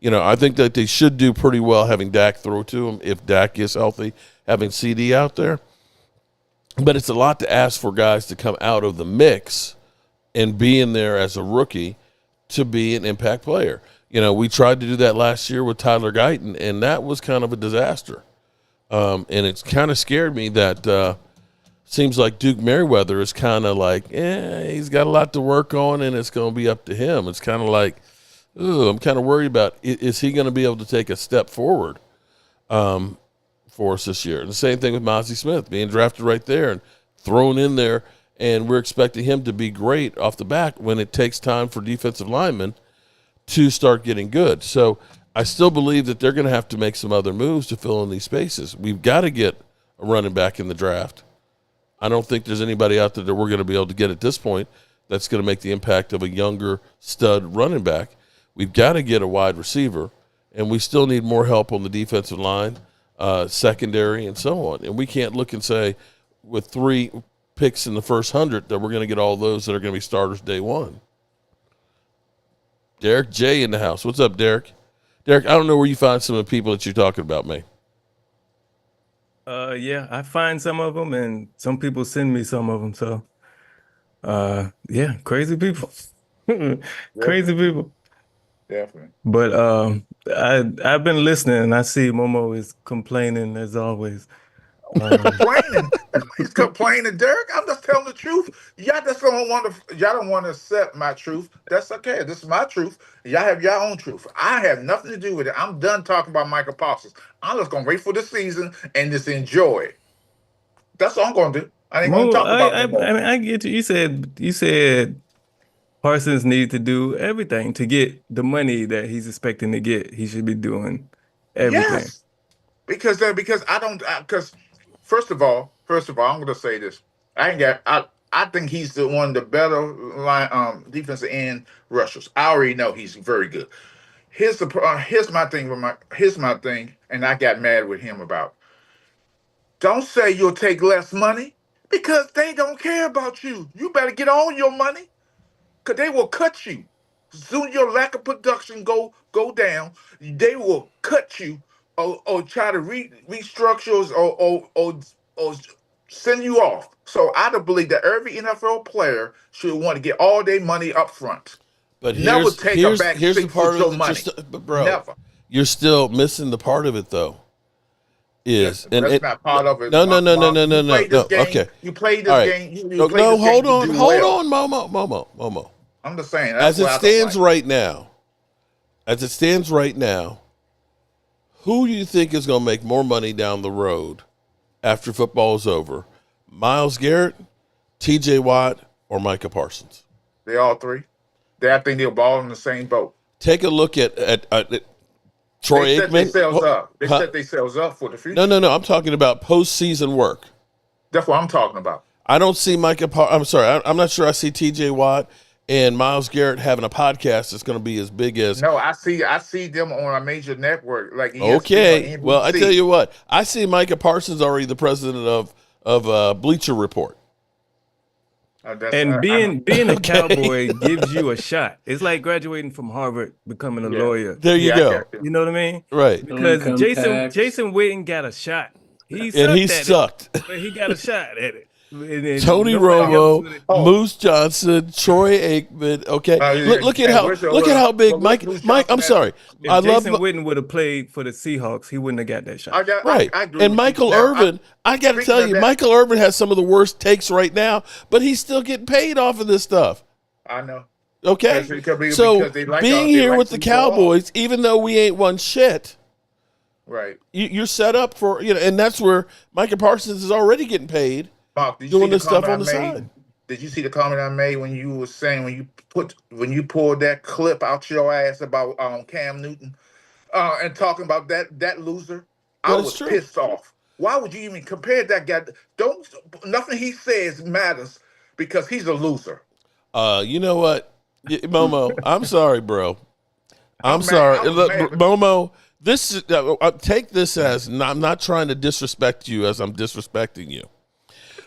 I think that they should do pretty well having Dak throw to them if Dak is healthy, having CD out there. But it's a lot to ask for guys to come out of the mix and be in there as a rookie to be an impact player. We tried to do that last year with Tyler Guyton, and that was kind of a disaster. And it's kind of scared me that seems like Duke Merriweather is kind of like, he's got a lot to work on, and it's going to be up to him. It's kind of like, I'm kind of worried about, is he going to be able to take a step forward for us this year? And the same thing with Mozzie Smith being drafted right there and thrown in there, and we're expecting him to be great off the bat when it takes time for defensive linemen to start getting good. So I still believe that they're going to have to make some other moves to fill in these spaces. We've got to get a running back in the draft. I don't think there's anybody out there that we're going to be able to get at this point that's going to make the impact of a younger stud running back. We've got to get a wide receiver, and we still need more help on the defensive line, secondary, and so on. And we can't look and say with 3 picks in the first 100 that we're going to get all those that are going to be starters day one. Derek J in the house. What's up, Derek? Derek, I don't know where you find some of the people that you're talking about, man. Yeah, I find some of them, and some people send me some of them. So, yeah, crazy people, crazy people. Definitely. But I've been listening, and I see Momo is complaining as always. Complaining. He's complaining, Derek. I'm just telling the truth. Y'all just don't want to. Y'all don't want to accept my truth. That's okay. This is my truth. Y'all have your own truth. I have nothing to do with it. I'm done talking about Michael Parsons. I'm just gonna wait for the season and just enjoy it. That's all I'm gonna do. I ain't gonna talk about it. I mean, I get you. You said Parsons needs to do everything to get the money that he's expecting to get. He should be doing everything. Yes, because I don't. Because first of all, I'm gonna say this. I think he's one of the better line defensive end rushers. I already know he's very good. Here's my thing, and I got mad with him about. Don't say you'll take less money because they don't care about you. You better get all your money because they will cut you. Soon your lack of production go down. They will cut you or try to restructure or send you off. So I don't believe that every NFL player should want to get all their money up front. But Never take a back here's the seat part for of your it. money. But bro, Never. you're still missing the part of it though. That's not part of it. No, no, no, no, Mark. no, no, You no, played no. this game. Okay, You played all this right. game. You No, played this hold game on, to do hold well. on, Momo. I'm just saying. As That's it what I don't stands like. right now, who do you think is going to make more money down the road after football is over? Myles Garrett, T.J. Watt, or Micah Parsons? They all three. I think they're all in the same boat. Take a look at Troy They set Aikman. themselves up. They Huh? set themselves up for the future. No. I'm talking about postseason work. That's what I'm talking about. I don't see I'm sorry. I'm not sure I see T.J. Watt and Myles Garrett having a podcast that's going to be as big as. No, I see them on a major network like ESPN Okay. or NBC. Well, I tell you what. I see Micah Parsons already the president of Bleacher Report. And being a Cowboy gives you a shot. It's like graduating from Harvard, becoming a lawyer. There you go. You know what I mean? Right. Because Income tax. Jason Witten got a shot. He sucked. but he got a shot at it. And then Tony nobody else would Romo, have- Moose Johnson, Troy Aikman. Okay, look at how big Mike. I'm sorry. If I Jason love Witten would have played for the Seahawks, he wouldn't have got that shot. right. I agree And with Michael you. Now, Irvin. I got to speaking tell of you, that- Michael Irvin has some of the worst takes right now, but he's still getting paid off of this stuff. I know. Okay, Because so they like being they here like with the to go off. Cowboys, even though we ain't won shit, Right. you're set up for and that's where Micah Parsons is already getting paid. Mark, did you Doing see the this stuff comment on the I made? side. Did you see the comment I made when you were saying when you pulled that clip out your ass about Cam Newton and talking about that loser? I That is was true. pissed off. Why would you even compare that guy? Nothing he says matters because he's a loser. You know what, Momo? I'm sorry, bro. I'm mad. sorry, I was Look, mad. Momo. This is take this as I'm not trying to disrespect you as I'm disrespecting you,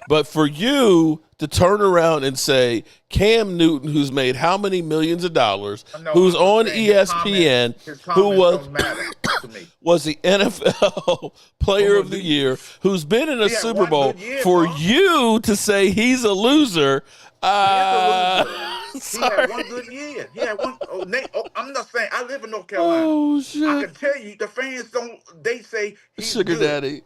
but for you to turn around and say Cam Newton, who's made how many millions of dollars, No, who's I'm on saying his ESPN, his who comments was don't matter to me. was the NFL Player of the Year, who's been in a He had Super one Bowl, good year, for Mark. you to say he's a loser. He had Sorry. one good year. He had one. I'm not saying I live in North Carolina. Oh I shit, can tell you, the fans don't. They say he's sugar good. daddy.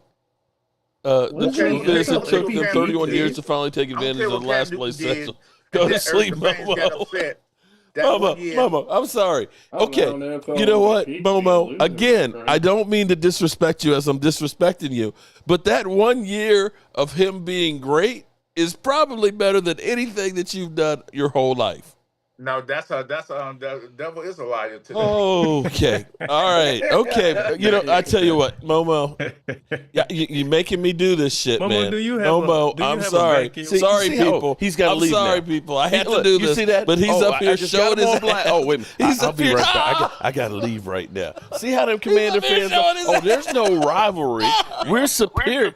The What's truth wrong? is, it That's took what them Cam 31 Newton years did. to finally take I don't advantage care of what the Cam last Newton place did. special. Go to The sleep, fans got Momo. upset. That one year. Momo, I'm sorry. I don't Okay, know if you know what, MVP Momo? loser, Again, right? I don't mean to disrespect you as I'm disrespecting you, but that 1 year of him being great is probably better than anything that you've done your whole life. No, the devil is a liar today. Okay. All right. Okay. I tell you what, Momo, yeah, you making me do this shit, Momo, man. do you have Momo, a I'm vacuum? sorry. Sorry, See how people. he's gotta I'm leave sorry, now. people. I had to Look, do you this. see that? But he's up here I just showing got him his on blind. ass. Oh, wait a minute. He's I'll up be here. right back. I got to leave right now. See how them Commander up here fans showing are? his Oh, ass. there's no rivalry. We're superior.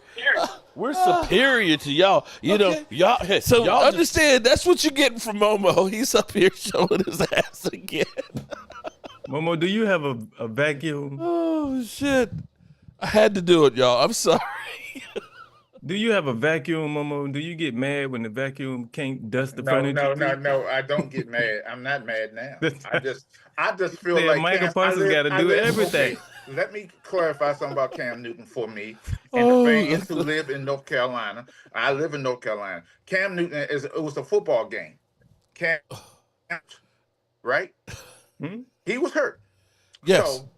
We're superior to y'all. You know, Okay. y'all. Hey, So y'all just- understand, that's what you're getting from Momo. He's up here showing his ass again. Momo, do you have a vacuum? Oh, shit. I had to do it, y'all. I'm sorry. Do you have a vacuum, Momo? Do you get mad when the vacuum can't dust the furniture? No. I don't get mad. I'm not mad now. I just feel Said like Micah Cam, Parsons gotta do everything. Okay, let me clarify something about Cam Newton for me and the fans who live in North Carolina. I live in North Carolina. Cam Newton it was a football game. Cam, right? He was hurt. Yes. So,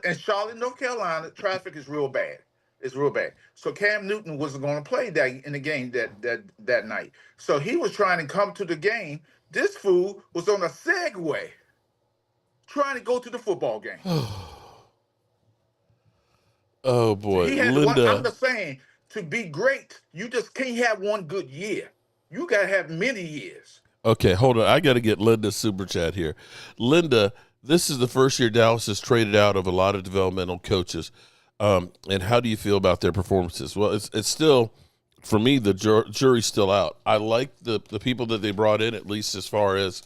in Charlotte, North Carolina, traffic is real bad. It's real bad. So Cam Newton wasn't going to play that in the game that night. So he was trying to come to the game. This fool was on a Segway trying to go to the football game. Oh, boy. He had Linda. I'm just saying, to be great, you just can't have one good year. You got to have many years. Okay, hold on. I got to get Linda's super chat here. Linda, this is the first year Dallas has traded out of a lot of developmental coaches. And how do you feel about their performances? Well, it's still, for me, the jury's still out. I like the people that they brought in, at least as far as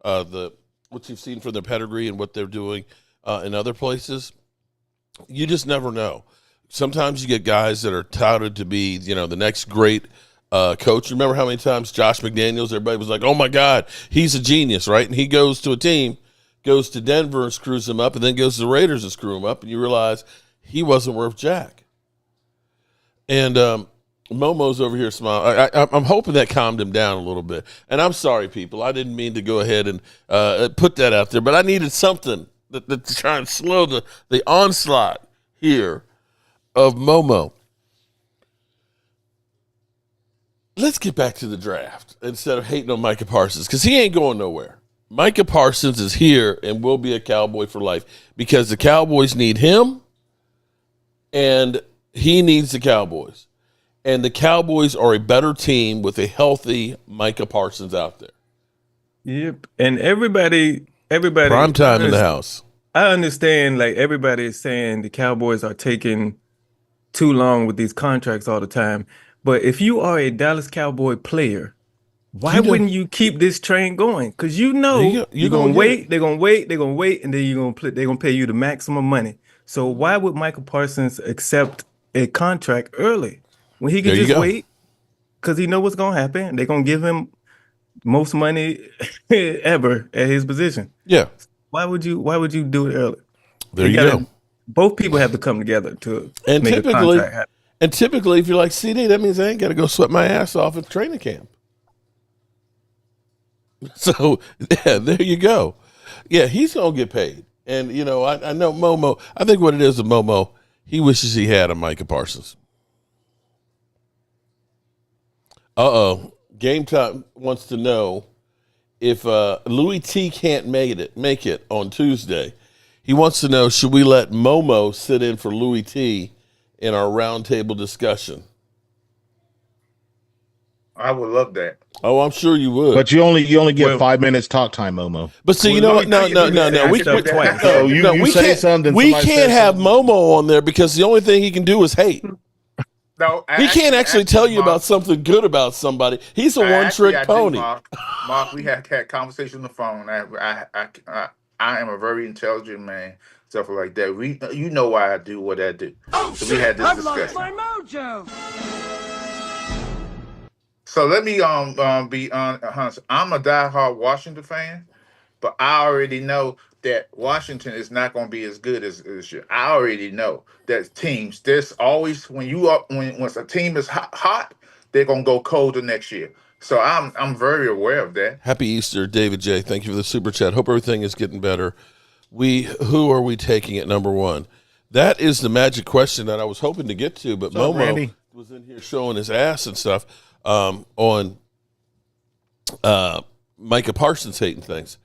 what you've seen from their pedigree and what they're doing in other places. You just never know. Sometimes you get guys that are touted to be, the next great coach. Remember how many times Josh McDaniels, everybody was like, oh, my God, he's a genius, right? And he goes to a team, goes to Denver and screws them up, and then goes to the Raiders and screw them up, and you realize he wasn't worth jack. And Momo's over here smiling. I'm hoping that calmed him down a little bit. And I'm sorry, people. I didn't mean to go ahead and put that out there, but I needed something to try and slow the onslaught here of Momo. Let's get back to the draft instead of hating on Micah Parsons, because he ain't going nowhere. Micah Parsons is here and will be a Cowboy for life because the Cowboys need him and he needs the Cowboys. And the Cowboys are a better team with a healthy Micah Parsons out there. Yep. And everybody Prime time in the house. I understand, like, everybody is saying the Cowboys are taking too long with these contracts all the time. But if you are a Dallas Cowboy player, why wouldn't you keep this train going? Because you're gonna wait, they're gonna wait, and then they're gonna pay you the maximum money. So why would Michael Parsons accept a contract early when he can just wait? Because he know what's gonna happen. They're gonna give him most money ever at his position. Yeah. Why would you do it early? There you go. Both people have to come together to and make a contract happen. And typically, if you're like CD, that means I ain't got to go sweat my ass off at training camp. So, yeah, there you go. Yeah, he's going to get paid. And, I know Momo, I think what it is with Momo, he wishes he had a Micah Parsons. Game Time wants to know if Louis T can't make it on Tuesday. He wants to know, should we let Momo sit in for Louis T in our roundtable discussion? I would love that. Oh, I'm sure you would. But you only get 5 minutes talk time, Momo. But see, you know what? No. We can't have Momo on there because the only thing he can do is hate. No, he can't actually tell you about something good about somebody. He's a one-trick pony. Mark, we had conversation on the phone. I am a very intelligent man, stuff like that. You know why I do what I do. Oh, so we had this discussion. I've lost my mojo. So let me be honest. I'm a diehard Washington fan, but I already know that Washington is not going to be as good as this year. I already know that teams. There's always when a team is hot, they're going to go cold the next year. So I'm very aware of that. Happy Easter, David J. Thank you for the super chat. Hope everything is getting better. Who are we taking at number one? That is the magic question that I was hoping to get to, but Momo was in here showing his ass and stuff on Micah Parsons hating things.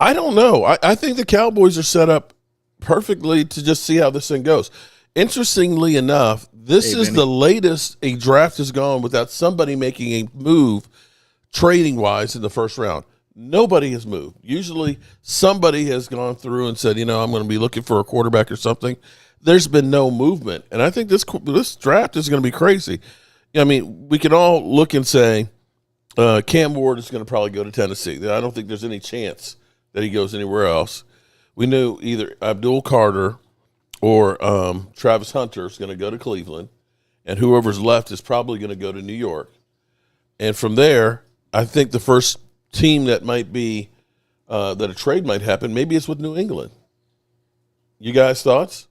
I don't know. I think the Cowboys are set up perfectly to just see how this thing goes. Interestingly enough, this is the latest a draft has gone without somebody making a move trading-wise in the first round. Nobody has moved. Usually somebody has gone through and said, I'm going to be looking for a quarterback or something. There's been no movement. And I think this draft is going to be crazy. I mean, we can all look and say Cam Ward is going to probably go to Tennessee. I don't think there's any chance that he goes anywhere else. We knew either Abdul Carter or Travis Hunter is going to go to Cleveland, and whoever's left is probably going to go to New York. And from there, I think the first team that might be that a trade might happen, maybe it's with New England. You guys' thoughts?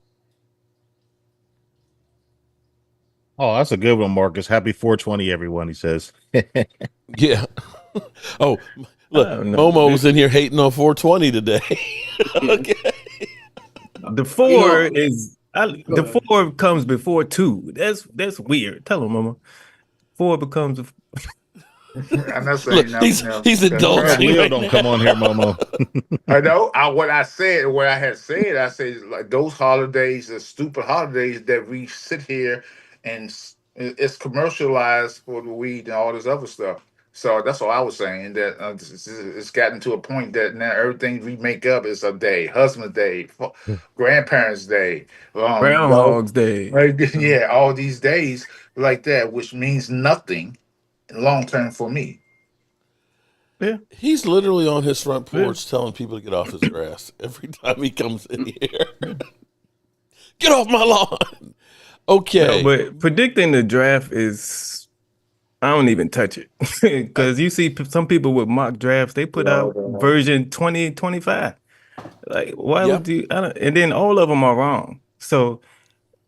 Oh, that's a good one, Marcus. Happy 420, everyone, he says. Yeah. Oh, look, Momo was in here hating on 420 today. Okay. The four comes before two. That's weird. Tell him, Mama. Four becomes I'm not saying he's indulging. Leo don't come on here, Momo. I know. What I said like those holidays, the stupid holidays that we sit here and it's commercialized for the weed and all this other stuff. So that's all I was saying, that it's gotten to a point that now everything we make up is a day: Husband's Day, Grandparents' Day, Groundhog's Day. Yeah, all these days like that, which means nothing long term for me. Yeah, he's literally on his front porch telling people to get off his grass every time he comes in here. Get off my lawn. Okay. No, but predicting the draft is, I don't even touch it because you see some people with mock drafts, they put out version 2025. Like, why Yep. would you? I don't, and then all of them are wrong. So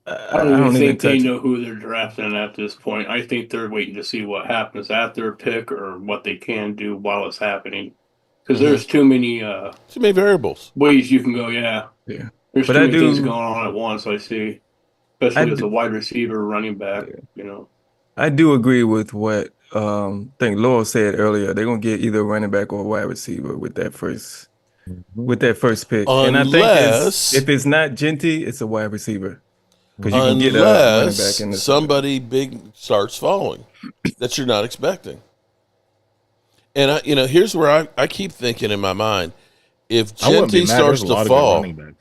I don't I even don't even think they touch it. know who they're drafting at this point. I think they're waiting to see what happens at their pick or what they can do while it's happening. Because there's too many Too many variables. ways you can go. Yeah, Yeah, there's but too many things going on at once. I see, I especially as do, a wide receiver, running back. You know, I do agree with what I think Laurel said earlier. They're gonna get either a running back or a wide receiver with that first pick. And I think Unless if it's not Genty, it's a wide receiver because you can get a running back unless in this. somebody big starts falling that you're not expecting. And here's where I keep thinking in my mind, if I wouldn't be Genty mad. starts There's a to lot of good fall, running backs.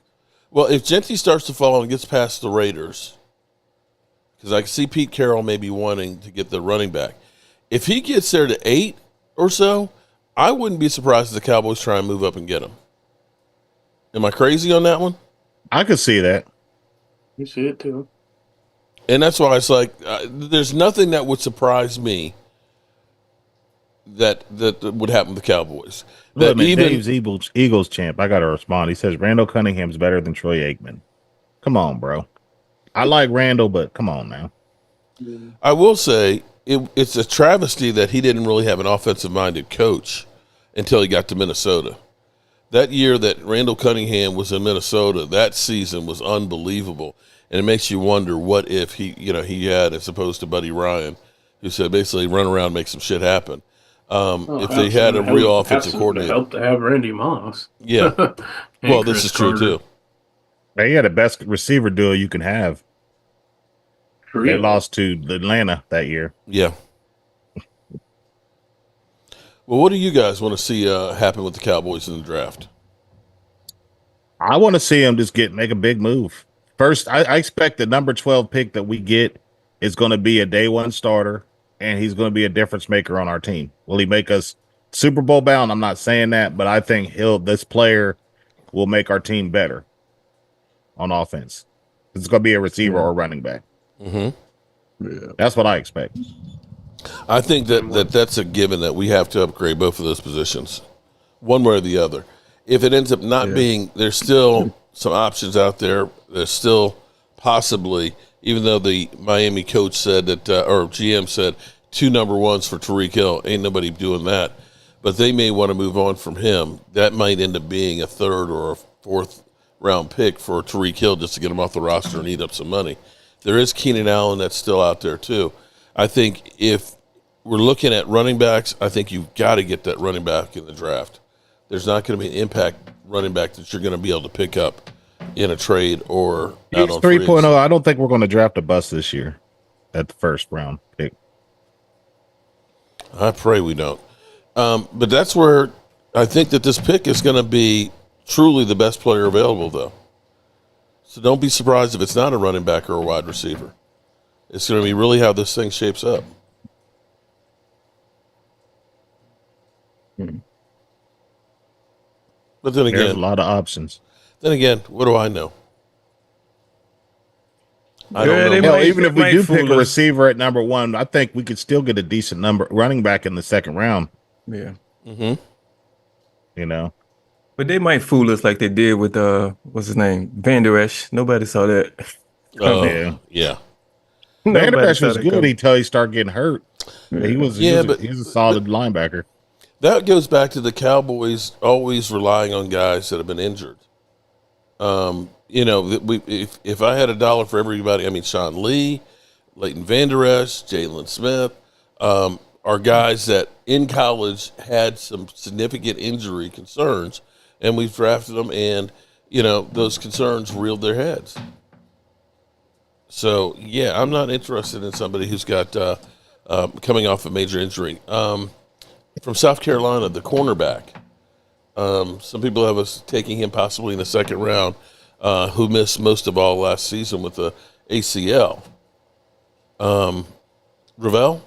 well, if Genty starts to fall and gets past the Raiders, because I can see Pete Carroll maybe wanting to get the running back. If he gets there to 8 or so, I wouldn't be surprised if the Cowboys try and move up and get him. Am I crazy on that one? I could see that. you see it too. And that's why it's like there's nothing that would surprise me that would happen with the Cowboys. Look, That man, even Dave's Eagles champ. I got to respond. He says Randall Cunningham's better than Troy Aikman. Come on, bro. I like Randall, but come on now. I will say it's a travesty that he didn't really have an offensive-minded coach until he got to Minnesota. That year that Randall Cunningham was in Minnesota, that season was unbelievable, and it makes you wonder what if he had, as opposed to Buddy Ryan, who said basically run around, make some shit happen. If they had a real offensive coordinator, help to have Randy Moss. yeah. And Well, this Chris is true Carter. too. They had the best receiver duo you can have. For They real. lost to Atlanta that year. Yeah. Well, what do you guys want to see happen with the Cowboys in the draft? I want to see him just make a big move. First, I expect the number 12 pick that we get is going to be a day one starter, and he's going to be a difference maker on our team. Will he make us Super Bowl bound? I'm not saying that, but I think this player will make our team better on offense. It's going to be a receiver or running back. Yeah. That's what I expect. I think that's a given that we have to upgrade both of those positions, one way or the other. If it ends up not being, there's still some options out there. There's still possibly, even though the Miami coach said that, or GM said, 2 number ones for Tyreek Hill. Ain't nobody doing that. But they may want to move on from him. That might end up being a 3rd or a 4th round pick for Tyreek Hill just to get him off the roster and eat up some money. There is Keenan Allen that's still out there too. I think if we're looking at running backs, I think you've got to get that running back in the draft. There's not going to be an impact running back that you're going to be able to pick up in a trade or He's out on free 3.0. agency. I don't think we're going to draft a bust this year at the first round pick. I pray we don't. But that's where I think that this pick is going to be truly the best player available, though. So don't be surprised if it's not a running back or a wide receiver. It's going to be really how this thing shapes up. But then There's a again, lot of options. what do I know? I Yeah, don't they know. might- Even if we might do fool pick a us. receiver at number 1, I think we could still get a decent number running back in the second round. Yeah. Mm-hmm. You know, But they might fool us like they did with what's his name? Van Der Esch. Nobody saw that. Yeah. Van Der Nobody Esch saw was that good coming. until he started getting hurt. He was a solid linebacker. That goes back to the Cowboys always relying on guys that have been injured. If I had $1 for everybody, I mean, Sean Lee, Leighton Vander Esch, Jalen Smith, are guys that in college had some significant injury concerns, and we've drafted them, and, those concerns reeled their heads. So, yeah, I'm not interested in somebody who's got coming off a major injury. From South Carolina, the cornerback. Some people have us taking him possibly in the second round, who missed most of all last season with the ACL. Ravel?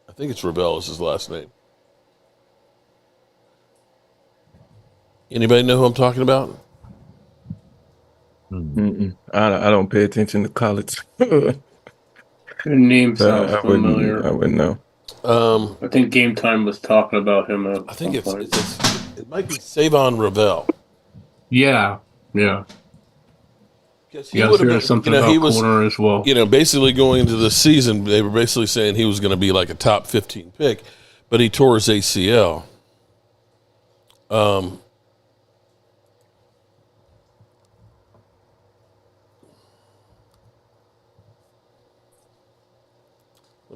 I think it's Ravel is his last name. Anybody know who I'm talking about? I don't pay attention to college. Your name sounds I familiar. wouldn't know. I think Game Time was talking about him at I think some point. it might be Savon Ravel. Yeah. Because Yeah, I was hearing something about he was, corner as well. basically going into the season, they were basically saying he was going to be like a top 15 pick, but he tore his ACL. Let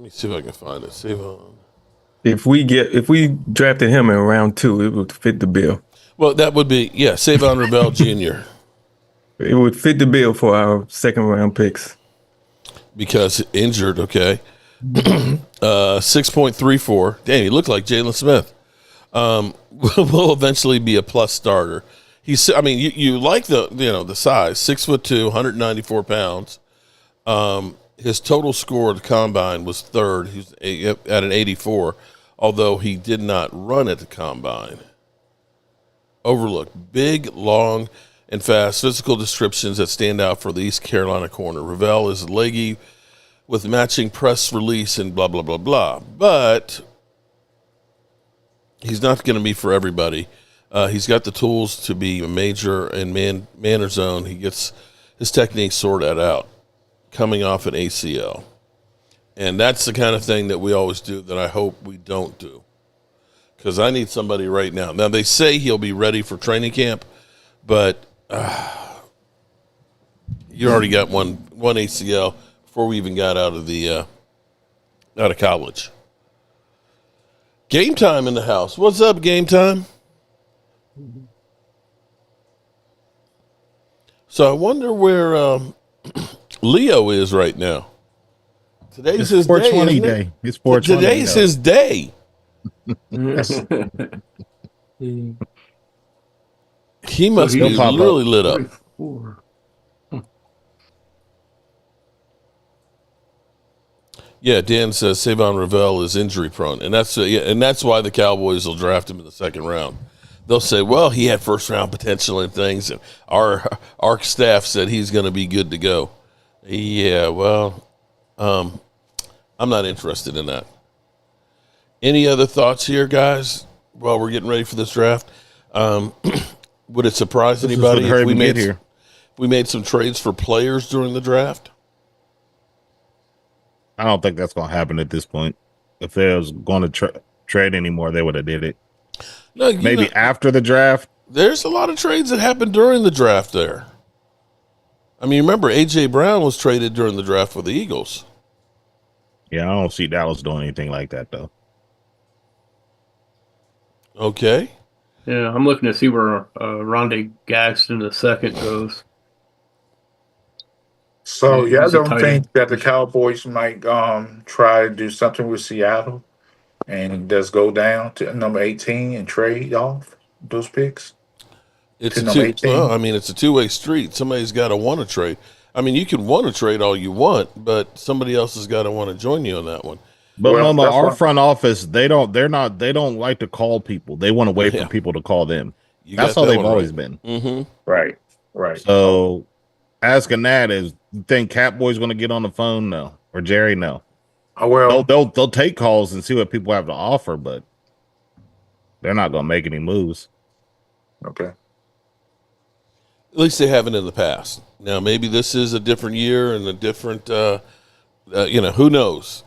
me see if I can find it. Savon. If we drafted him in round 2, it would fit the bill. Well, that would be, Savon Ravel Jr. It would fit the bill for our second round picks. Because injured, okay. 6.34. Damn, he looked like Jalen Smith. Will eventually be a plus starter. You like the size, 6'2", 194 pounds. His total score at the combine was third. He was at an 84, although he did not run at the combine. Overlooked. Big, long, and fast physical descriptions that stand out for the East Carolina corner. Ravel is leggy with matching press release and blah, blah, blah, blah. But he's not going to be for everybody. He's got the tools to be a major in man or zone. He gets his technique sorted out coming off an ACL. And that's the kind of thing that we always do that I hope we don't do. Because I need somebody right now. Now, they say he'll be ready for training camp, but you already got one ACL before we even got out of college. Game Time in the house. What's up, Game Time? So I wonder where Leo is right now. Today's his day. 420 day. It's 420. Today's his day. He must be really lit up. Yeah, Dan says Savon Ravel is injury prone, and that's why the Cowboys will draft him in the second round. They'll say, "Well, he had first round potential and things, and our staff said he's going to be good to go." Yeah, well, I'm not interested in that. Any other thoughts here, guys? While we're getting ready for this draft, would it surprise anybody if we made some trades for players during the draft? I don't think that's going to happen at this point. If they was going to trade anymore, they would have did it. No, maybe after the draft. There's a lot of trades that happened during the draft there. I mean, remember, A.J. Brown was traded during the draft for the Eagles. Yeah, I don't see Dallas doing anything like that, though. Okay. Yeah, I'm looking to see where Rondé Gadsden II goes. So y'all don't think that the Cowboys might try to do something with Seattle and just go down to number 18 and trade off those picks? It's a two-way street. Somebody's got to want to trade. I mean, you can want to trade all you want, but somebody else has got to want to join you on that one. But our front office, they don't like to call people. They want to wait for people to call them. That's how they've always been. Mm-hmm. Right. So asking that is, you think Catboy's going to get on the phone? No. Or Jerry? No. Oh, well, they'll take calls and see what people have to offer, but they're not going to make any moves. Okay. At least they haven't in the past. Now, maybe this is a different year and a different, who knows?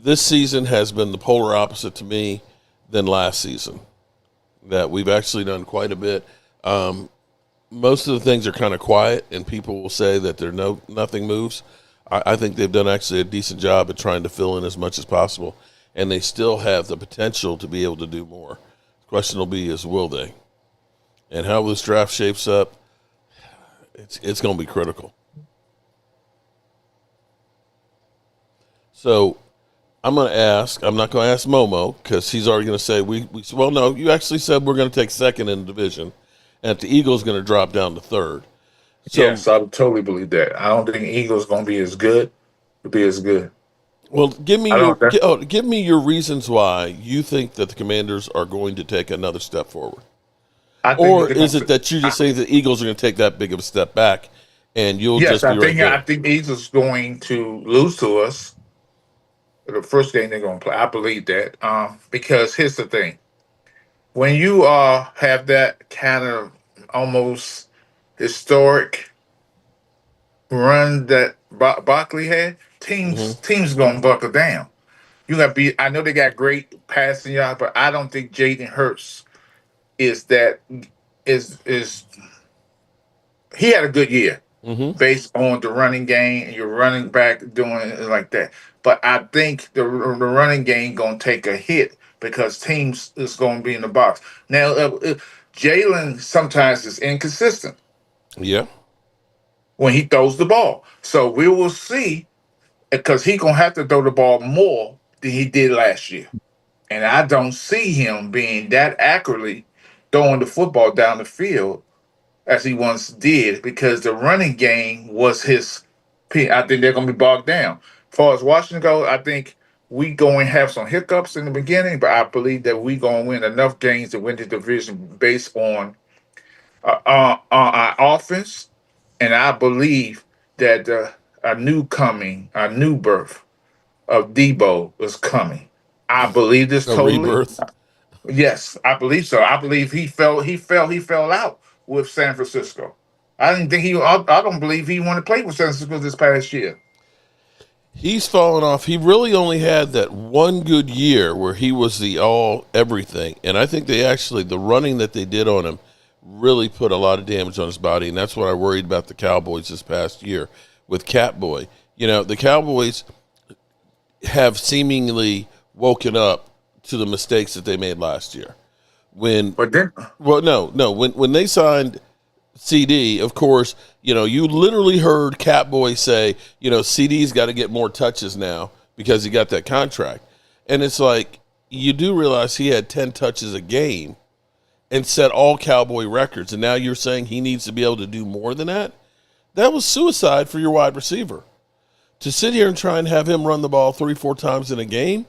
This season has been the polar opposite to me than last season. That we've actually done quite a bit. Most of the things are kind of quiet, and people will say that nothing moves. I think they've done actually a decent job at trying to fill in as much as possible, and they still have the potential to be able to do more. The question will be will they? And how this draft shapes up, it's going to be critical. So I'm going to ask. I'm not going to ask Momo because he's already going to say no. You actually said we're going to take second in the division, and the Eagles going to drop down to third. So, yes, I totally believe that. I don't think Eagles going to be as good. Well, give me your reasons why you think that the Commanders are going to take another step forward. I think Or they're is going it that you just say the Eagles are going to take that big of a step back, and you'll yes, just be right I there? think Eagles going to lose to us the first game they're going to play. I believe that because here's the thing: when you have that kind of almost historic run that Barkley had, Hmm. teams going to buckle down. You got to be. I know they got great passing yards, but I don't think Jaden Hurts is that is he had a good year Hmm. based on the running game and your running back doing it like that. But I think the running game gonna take a hit because teams is gonna be in the box. Now, Jalen sometimes is inconsistent Yeah. when he throws the ball, so we will see because he gonna have to throw the ball more than he did last year, and I don't see him being that accurately throwing the football down the field as he once did because the running game was his. I think they're going to be bogged down. As far as Washington goes, I think we going to have some hiccups in the beginning, but I believe that we going to win enough games to win the division based on our offense, and I believe that a new birth of Debo is coming. I believe this A totally. rebirth. Yes, I believe so. I believe he fell out with San Francisco. I didn't think I don't believe he wanted to play with San Francisco this past year. He's fallen off. He really only had that one good year where he was the all everything. And I think the running that they did on him really put a lot of damage on his body. And that's what I worried about the Cowboys this past year with Catboy. The Cowboys have seemingly woken up to the mistakes that they made last year. When, But then, well, no, when they signed CD, of course, you literally heard Catboy say, CD's got to get more touches now because he got that contract. And it's like, you do realize he had 10 touches a game and set all Cowboy records. And now you're saying he needs to be able to do more than that? That was suicide for your wide receiver. To sit here and try and have him run the ball 3-4 times in a game,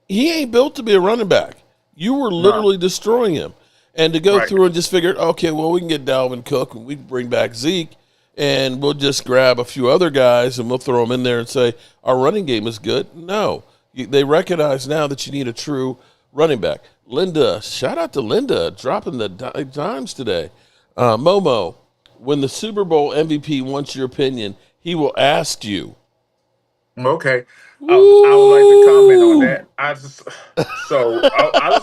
he ain't built to be a running back. You were no, literally destroying him. And to go right, through and just figure, okay, well, we can get Dalvin Cook and we can bring back Zeke and we'll just grab a few other guys and we'll throw them in there and say our running game is good. No, they recognize now that you need a true running back. Linda, shout out to Linda, dropping the dimes today. Momo, when the Super Bowl MVP wants your opinion, he will ask you. okay. I would like to comment on Woo! that. I just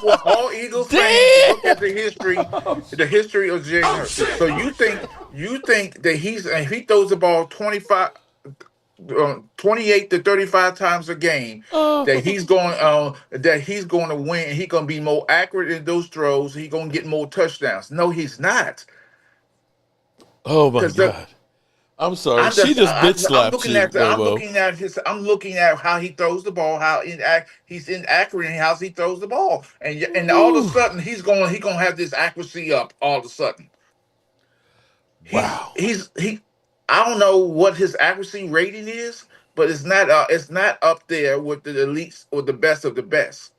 want all Eagles fans to look at Damn! the history of Jalen Oh, Hurts. shit. So you think that if he throws the ball 28 to 35 times a game that he's going to win and he's going to be more accurate in those throws, he's going to get more touchdowns. No, he's not. Oh, my Because God. I'm sorry. She just bitch I'm slapped looking you, at Momo. I'm looking at how he throws the ball, how he's inaccurate in how he throws the ball, and all of a Woo. sudden he's gonna have this accuracy up all of a sudden. Wow. He I don't know what his accuracy rating is, but it's not up there with the elites or the best of the best.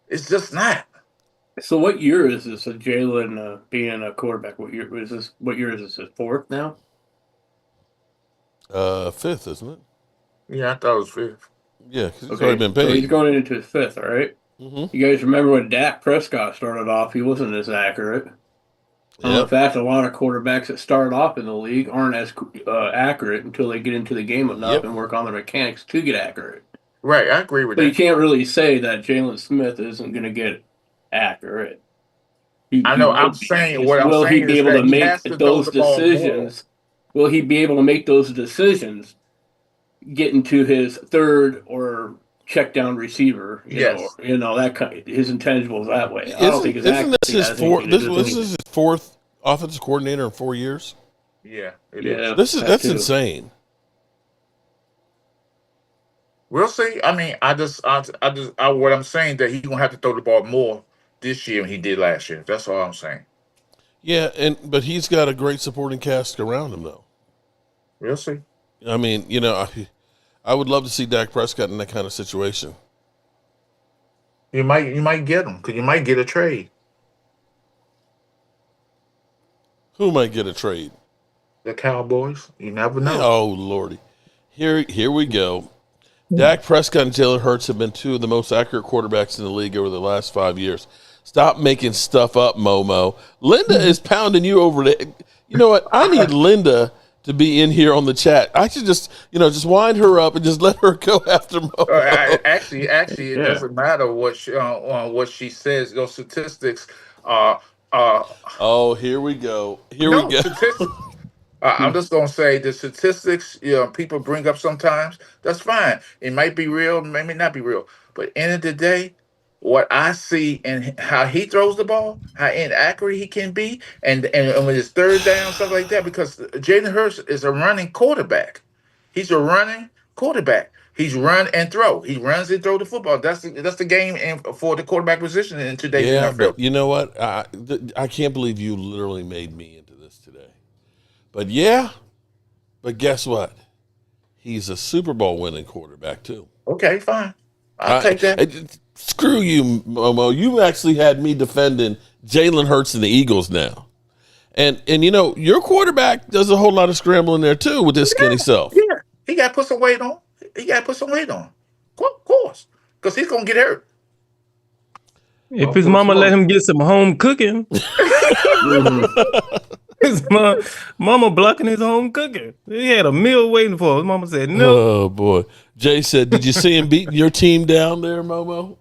It's just not. So what year is this? Jalen being a quarterback? What year is this? What year is this? His fourth now? Fifth, isn't it? Yeah, I thought it was fifth. Yeah, because he's already Okay, been so he's paid. going into his fifth. All right. Mm-hmm. You guys remember when Dak Prescott started off? He wasn't as accurate. In Yep. fact, a lot of quarterbacks that start off in the league aren't as accurate until they get into the game enough Yep. and work on their mechanics to get accurate. Right, I agree with So you that. can't really say that Jalen Smith isn't going to get accurate. I He know. will be. It's, What I'm will he saying be is able that to he make has to throw those the ball more. decisions? Will he be able to make those decisions getting to his third or check down receiver? Yes. That kind his intangibles that way. I don't think Isn't his isn't this accuracy his has fourth? anything to This do this with is his fourth offensive coordinator in 4 years. Yeah, it is. Yeah, That's too. insane. We'll see. I mean, what I'm saying that he's gonna have to throw the ball more this year than he did last year. That's all I'm saying. Yeah, but he's got a great supporting cast around him, though. We'll see. I mean, I would love to see Dak Prescott in that kind of situation. You might get him because you might get a trade. Who might get a trade? The Cowboys. You never know. Oh lordy, here we go. Dak Prescott and Jalen Hurts have been two of the most accurate quarterbacks in the league over the last 5 years. Stop making stuff up, Momo. Linda is pounding you over the. You know what? I need Linda to be in here on the chat. I should just wind her up and just let her go after Momo. Actually, it doesn't matter what she says. Those statistics are. Oh, here we go. Here No we go. statistics. I'm just gonna say the statistics. People bring up sometimes. That's fine. It might be real, maybe not be real. But end of the day, what I see and how he throws the ball, how inaccurate he can be, and when it's third down, stuff like that. Because Jalen Hurts is a running quarterback. He's a running quarterback. He's run and throw. He runs and throw the football. That's the game for the quarterback position in today's Yeah, NFL. but you know what? I can't believe you literally made me into this today. But guess what? He's a Super Bowl winning quarterback too. Okay, fine. I'll take that. Screw you, Momo. You actually had me defending Jalen Hurts and the Eagles now. And your quarterback does a whole lot of scrambling there too with his skinny self. Yeah, he got to put some weight on. Of course, because he's gonna get hurt. If his mama let him get some home cooking, his mama blocking his home cooking. He had a meal waiting for him. His mama said no. Oh boy, Jay said, "Did you see him beating your team down there, Momo?"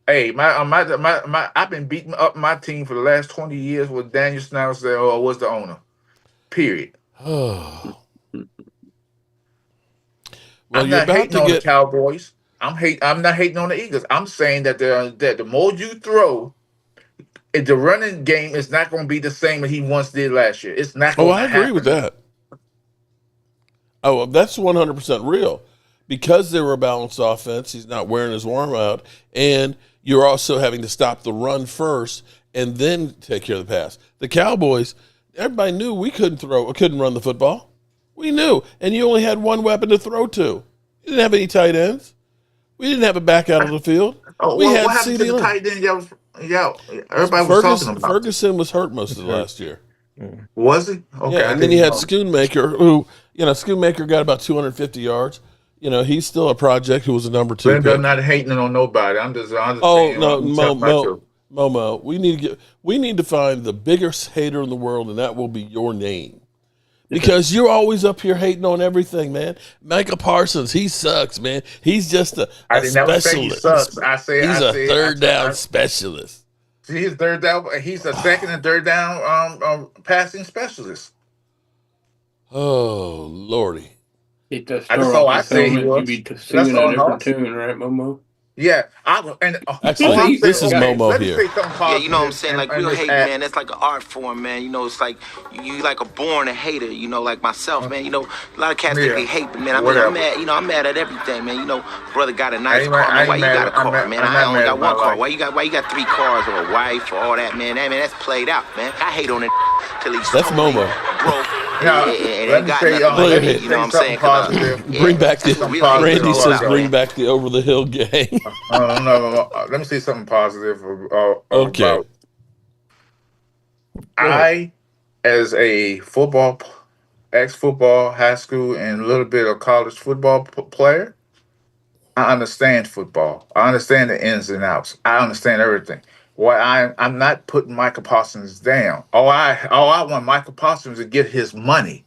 Hey, I've been beating up my team for the last 20 years with Daniel Snyder was the owner. Period. Oh. Well, I'm not hating on the Cowboys. I'm not hating on the Eagles. I'm saying that the more you throw, the running game is not going to be the same as he once did last year. It's not. I agree with that. Oh, that's 100% real. Because they were a balanced offense, he's not wearing his arm out, and you're also having to stop the run first and then take care of the pass. The Cowboys, everybody knew we couldn't run the football. We knew, and you only had one weapon to throw to. You didn't have any tight ends. We didn't have a back out of the field. What happened to the tight end? Everybody was talking about. Ferguson was hurt most of the last year. Was he? Okay. Yeah, and then you had Schoonmaker, who Schoonmaker got about 250 yards. He's still a project who was a number 2 pick. I'm not hating on nobody. I'm just saying. Oh no, Momo. We need to find the biggest hater in the world, and that will be your name. Because you're always up here hating on everything, man. Micah Parsons, he sucks, man. He's just a specialist. Never say he sucks. He's a third down specialist. He's third down. He's a second and third down passing specialist. Oh Lordy! That's all I say. You'd be singing a different tune, right, Momo? Yeah, actually, this is Momo here. Yeah, you know what I'm saying? Like, real hate, man, that's like an art form, man. It's like you like a born a hater, like myself, man. A lot of cats think they hate, but man, I'm mad. I'm mad at everything, man. Brother got a nice car, man. Why you got a car, man? I only got one car. Why you got 3 cars or a wife or all that, man? That's played out, man. I hate on it till he's that's Momo. Bro. Let me say, you know what I'm saying? Bring back the Randy says, bring back the over the hill gang. No. Let me say something positive. Okay. I, as a ex-football, high school, and a little bit of college football player, I understand football. I understand the ins and outs. I understand everything. I'm not putting Michael Parsons down. I want Michael Parsons to get his money.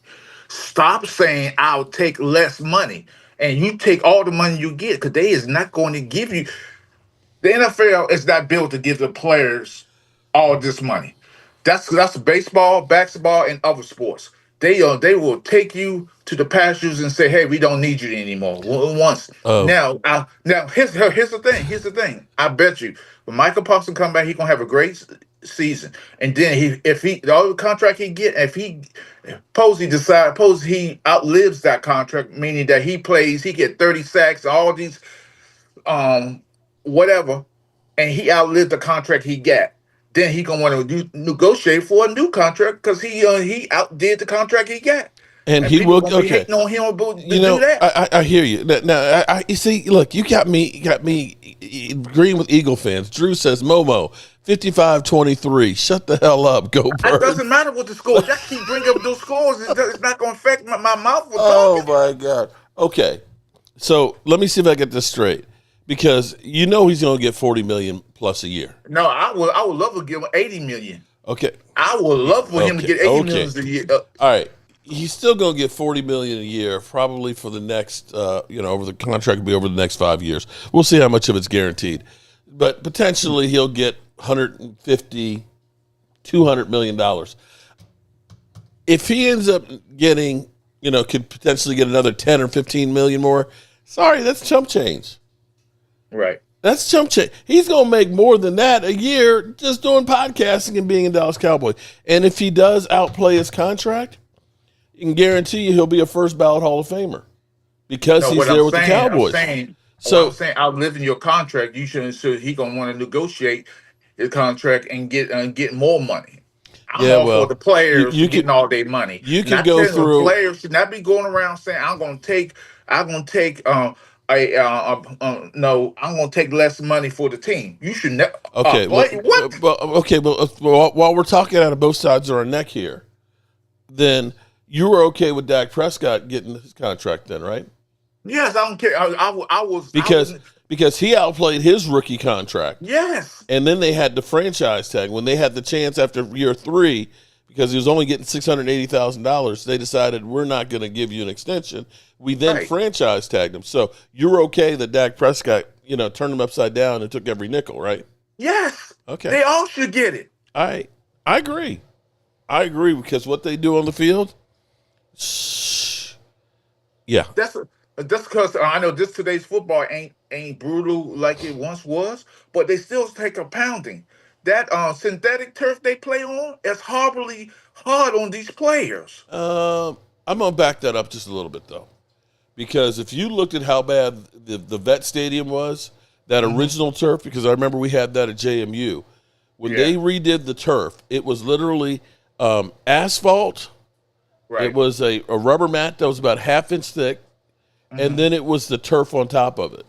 Stop saying I'll take less money, and you take all the money you get, because they is not going to give you. The NFL is not built to give the players all this money. That's baseball, basketball, and other sports. They will take you to the pastures and say, "Hey, we don't need you anymore." Once now, here's the thing. I bet you when Michael Parsons come back, he's gonna have a great season. And then all the contract he get, suppose he outlives that contract, meaning that he get 30 sacks, all these whatever, and he outlived the contract he got. Then he gonna want to negotiate for a new contract because he outdid the contract he got. And and he people will. gonna be Okay, hating on him about to you do know, that. I hear you. Now, you see, look, you got me agreeing with Eagle fans. Drew says, Momo, 55-23. Shut the hell up. Go It doesn't Birds. matter what the scores. Y'all keep bringing up those scores. It's not gonna affect my mouth for Oh talking. my God. Okay, so let me see if I get this straight, because you know he's going to get 40 million plus a year. No, I would love to give him 80 million. Okay, I would love for him to okay, get 80 okay. million a year. All right. He's still going to get 40 million a year, probably for the next, over the contract will be over the next 5 years. We'll see how much of it's guaranteed, but potentially he'll get 150, $200 million. If he ends up getting, could potentially get another 10 or 15 million more. Sorry, that's chump change. Right. That's chump change. He's going to make more than that a year just doing podcasting and being a Dallas Cowboy. And if he does outplay his contract, you can guarantee you he'll be a first ballot Hall of Famer because No, he's what there I'm with the saying, Cowboys. what I'm So, saying, outliving your contract, you shouldn't. So he gonna want to negotiate his contract and get more money. I'm yeah, all for the well, players you getting could all their money. you could Not go telling the through. players should not be going around saying I'm gonna take less money for the team. You should never Okay, well, play what? while we're talking out of both sides of our neck here, then you were okay with Dak Prescott getting his contract, then, right? Yes, I don't care. I Because was because he outplayed his rookie contract, yes. and then they had the franchise tag when they had the chance after year 3, because he was only getting $680,000. They decided, we're not going to give you an extension. We then Right. franchise tagged him. So you're okay that Dak Prescott, turned him upside down and took every nickel, right? Yes. Okay. They all should get it. I agree. I agree, because what they do on the field, shh, yeah. That's because I know this today's football ain't brutal like it once was, but they still take a pounding. That synthetic turf they play on is horribly hard on these players. I'm gonna back that up just a little bit, though, because if you looked at how bad the vet stadium was, that original turf, because I remember we had that at JMU. When they redid the turf, it was literally asphalt. Right. It was a rubber mat that was about ½ inch thick, and then it was the turf on top of it.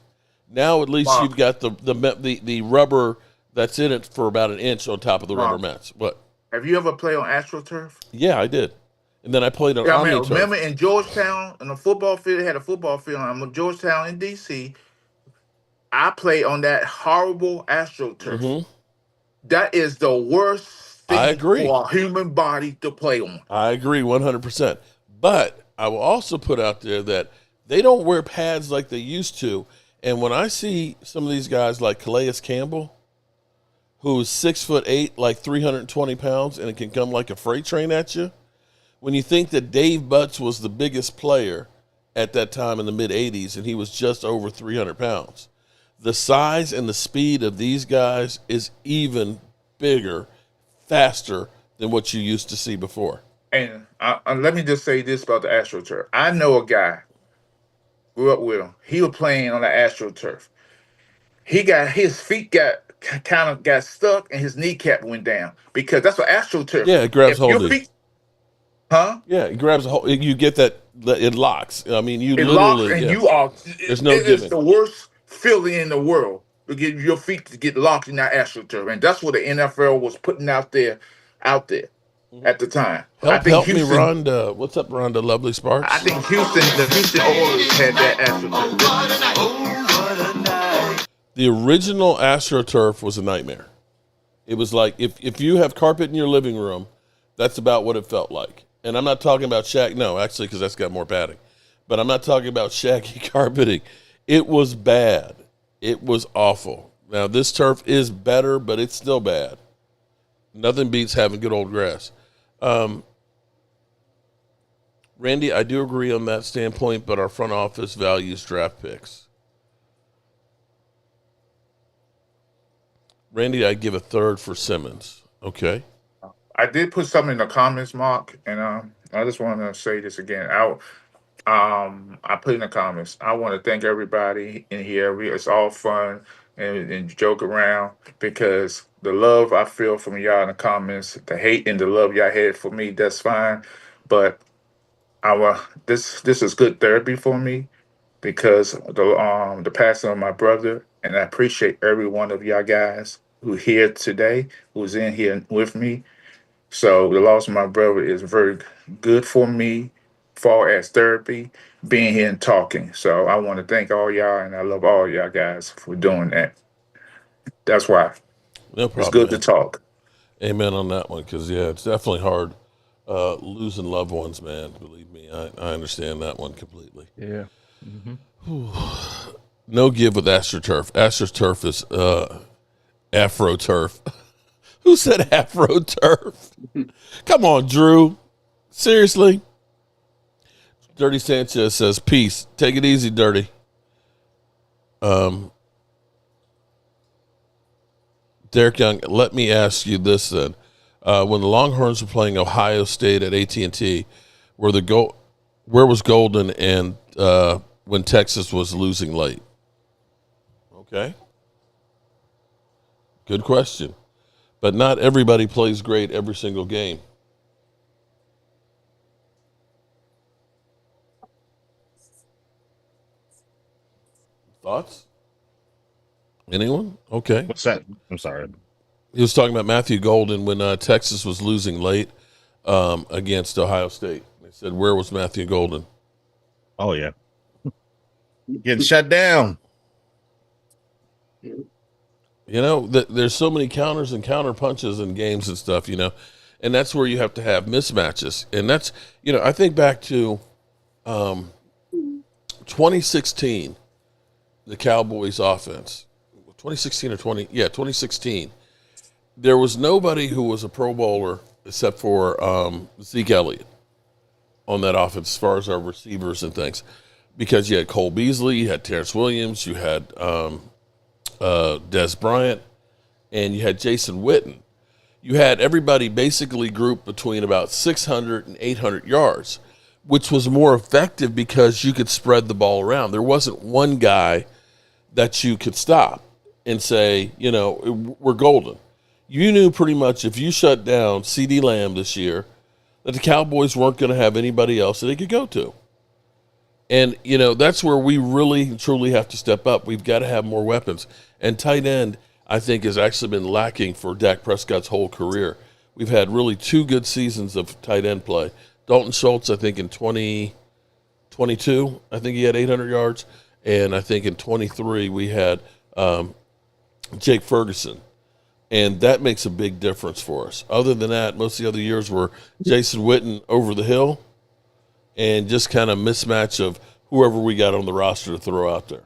Now at least Mark. you've got the rubber that's in it for about 1 inch on top of the rubber Mark. mats. What? Have you ever played on AstroTurf? Yeah, I did. And then I played on Yeah, I mean, OmniTurf. remember in Georgetown, in the football field, they had a football field. I'm in Georgetown in DC. I played on that horrible AstroTurf. That is the worst I thing agree. for a human body to play on. I agree 100%. But I will also put out there that they don't wear pads like they used to. And when I see some of these guys like Calais Campbell, who's 6'8", like 320 pounds, and it can come like a freight train at you, when you think that Dave Butts was the biggest player at that time in the mid-'80s, and he was just over 300 pounds, the size and the speed of these guys is even bigger, faster than what you used to see before. And let me just say this about the AstroTurf. I know a guy, grew up with him. He was playing on the AstroTurf. His feet got stuck and his kneecap went down because that's what AstroTurf. Yeah, it grabs If hold your of you. feet, huh? Yeah, it grabs a hold. You get that, it locks. I mean, you It literally, locks and yeah. you are. There's no It is giving. the worst feeling in the world to get your feet to get locked in that AstroTurf, and that's what the NFL was putting out there at the time. I think Help me, Houston. Rhonda. What's up, Rhonda Lovely Sparks? I think the Houston Oilers had that AstroTurf. The original AstroTurf was a nightmare. It was like, if you have carpet in your living room, that's about what it felt like. And I'm not talking about no, actually, because that's got more padding. But I'm not talking about shaggy carpeting. It was bad. It was awful. Now, this turf is better, but it's still bad. Nothing beats having good old grass. Randy, I do agree on that standpoint, but our front office values draft picks. Randy, I'd give a third for Simmons. Okay. I did put something in the comments, Mark, and I just want to say this again. I put in the comments. I want to thank everybody in here. It's all fun and joke around because the love I feel from y'all in the comments, the hate and the love y'all had for me, that's fine. But our this is good therapy for me because the passing of my brother, and I appreciate every one of y'all guys who here today, who's in here with me. So the loss of my brother is very good for me, far as therapy, being here and talking. So I want to thank all y'all, and I love all y'all guys for doing that. That's why No it's problem, good to man. talk. Amen on that one, because yeah, it's definitely hard losing loved ones, man. Believe me, I understand that one completely. Yeah. Hmm. No give with AstroTurf. AstroTurf is AfroTurf. Who said AfroTurf? Come on, Drew. Seriously? Dirty Sanchez says, peace. Take it easy, Dirty. Derek Young, let me ask you this then. When the Longhorns were playing Ohio State at AT&T, where was Golden and when Texas was losing late? Okay. Good question. But not everybody plays great every single game. Thoughts? Anyone? Okay. What's that? I'm sorry. He was talking about Matthew Golden when Texas was losing late against Ohio State. They said, where was Matthew Golden? Oh yeah, getting shut down. You know, there's so many counters and counter punches in games and stuff, you know, and that's where you have to have mismatches. And that's, you know, I think back to 2016, the Cowboys offense, 2016 or 2016. There was nobody who was a Pro Bowler except for Zeke Elliott on that offense as far as our receivers and things, because you had Cole Beasley, you had Terrence Williams, you had Des Bryant, and you had Jason Witten. You had everybody basically grouped between about 600 and 800 yards, which was more effective because you could spread the ball around. There wasn't one guy that you could stop and say, you know, we're golden. You knew pretty much if you shut down CeeDee Lamb this year that the Cowboys weren't going to have anybody else that they could go to. And, you know, that's where we really, truly have to step up. We've got to have more weapons. And tight end, I think, has actually been lacking for Dak Prescott's whole career. We've had really 2 good seasons of tight end play. Dalton Schultz, I think, in 2022, I think he had 800 yards. And I think in 23, we had Jake Ferguson. And that makes a big difference for us. Other than that, most of the other years were Jason Witten over the hill and just kind of mismatch of whoever we got on the roster to throw out there.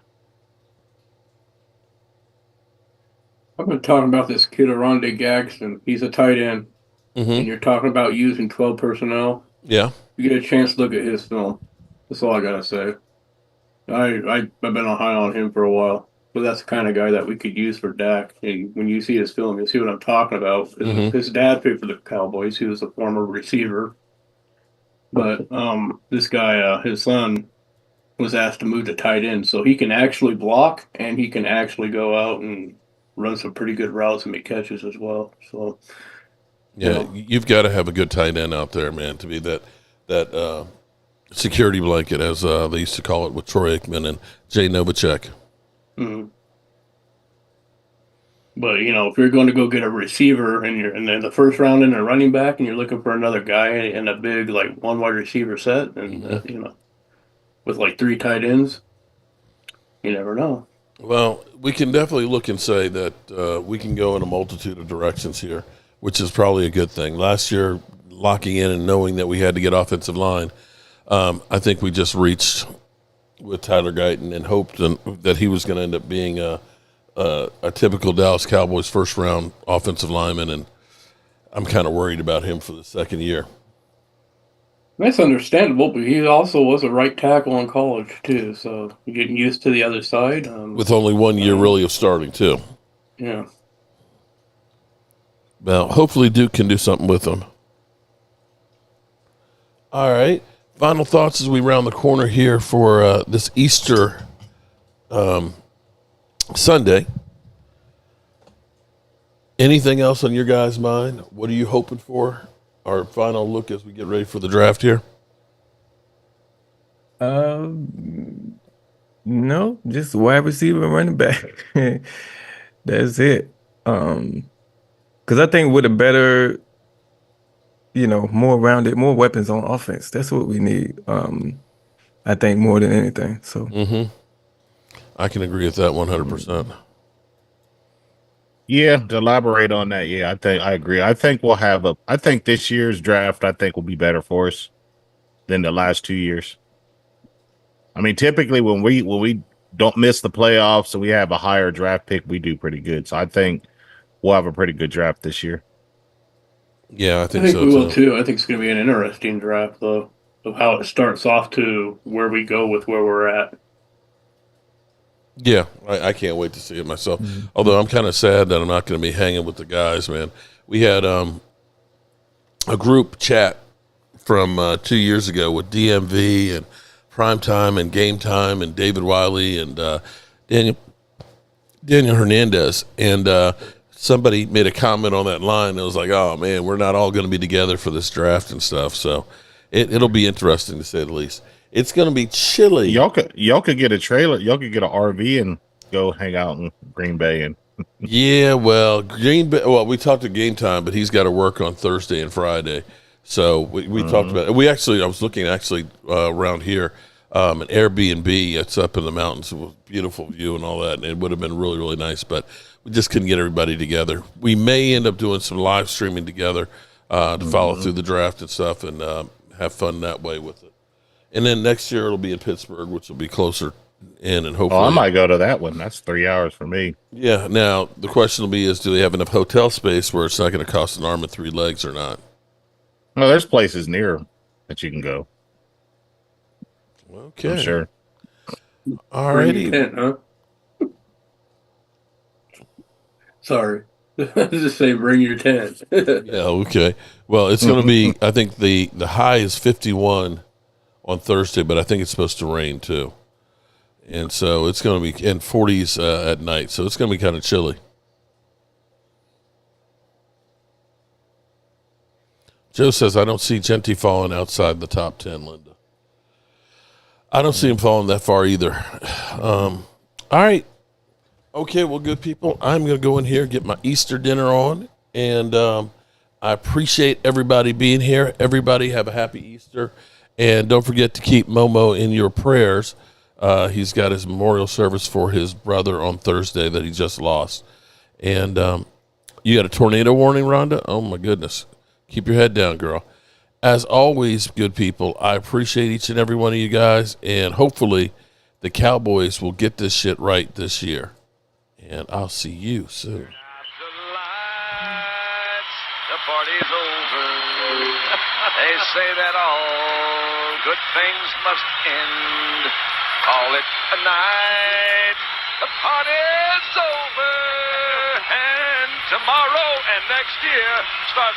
I've been talking about this kid, Aronde Gagston. He's a tight end, and you're talking about using 12 personnel. Yeah. You get a chance to look at his film. That's all I gotta say. I've been on high on him for a while, but that's the kind of guy that we could use for Dak. And when you see his film, you'll see what I'm talking about. His dad played for the Cowboys. He was a former receiver, but this guy, his son, was asked to move to tight end, so he can actually block and he can actually go out and run some pretty good routes and make catches as well. So, Yeah, you've got to have a good tight end out there, man, to be that security blanket, as they used to call it with Troy Aikman and Jay Novacek. Mm-hmm. But you know, if you're going to go get a receiver and then the first round in a running back, and you're looking for another guy in a big like one wide receiver set, and you know, with like 3 tight ends, you never know. Well, we can definitely look and say that we can go in a multitude of directions here, which is probably a good thing. Last year, locking in and knowing that we had to get offensive line, I think we just reached with Tyler Guyton and hoped that he was going to end up being a typical Dallas Cowboys first-round offensive lineman, and I'm kind of worried about him for the second year. That's understandable, but he also was a right tackle in college too, so you're getting used to the other side. With only 1 year really of starting too. Yeah. Well, hopefully Duke can do something with him. All right. Final thoughts as we round the corner here for this Easter Sunday. Anything else on your guys' mind? What are you hoping for? Our final look as we get ready for the draft here. No, just wide receiver and running back. That's it. Because I think with a better, more rounded, more weapons on offense, that's what we need. I think more than anything. So I can agree with that 100%. Yeah, to elaborate on that, yeah, I agree. I think I think this year's draft, I think will be better for us than the last 2 years. I mean, typically when we don't miss the playoffs and we have a higher draft pick, we do pretty good. So I think we'll have a pretty good draft this year. Yeah, I I think think so we will too. too. I think it's going to be an interesting draft, though, of how it starts off to where we go with where we're at. Yeah, I can't wait to see it myself. Mhm. Although I'm kind of sad that I'm not going to be hanging with the guys, man. We had a group chat from 2 years ago with DMV and Primetime and Game Time and David Wiley and Daniel Hernandez. And somebody made a comment on that line. It was like, oh, man, we're not all going to be together for this draft and stuff. So it'll be interesting to say the least. It's going to be chilly. Y'all could get a trailer. Y'all could get an RV and go hang out in Green Bay. And Yeah, well, Green Bay. Well, we talked to Game Time, but he's got to work on Thursday and Friday. So we talked about it. I was looking around here, an Airbnb. It's up in the mountains with beautiful view and all that. And it would have been really, really nice, but we just couldn't get everybody together. We may end up doing some live streaming together to follow through the draft and stuff and have fun that way with it. And then next year it'll be in Pittsburgh, which will be closer in, and hopefully. I might go to that one. That's 3 hours for me. Yeah. Now the question will be: do they have enough hotel space where it's not going to cost an arm and 3 legs or not? No, there's places near that you can go. Okay. I'm sure. All Bring righty. your tent, huh? Sorry. Just say bring your tent. Yeah. Okay. Well, it's going to be. I think the high is 51 on Thursday, but I think it's supposed to rain too, and so it's going to be in 40s at night. So it's going to be kind of chilly. Joe says, I don't see Genty falling outside the top 10, Linda. I don't see him falling that far either. All right. Okay, well, good people. I'm going to go in here, get my Easter dinner on, and I appreciate everybody being here. Everybody have a happy Easter, and don't forget to keep Momo in your prayers. He's got his memorial service for his brother on Thursday that he just lost. And you got a tornado warning, Rhonda? Oh, my goodness. Keep your head down, girl. As always, good people, I appreciate each and every one of you guys, and hopefully the Cowboys will get this shit right this year. And I'll see you soon. The party's over. They say that all good things must end. Call it a night. The party's over. And tomorrow and next year starts.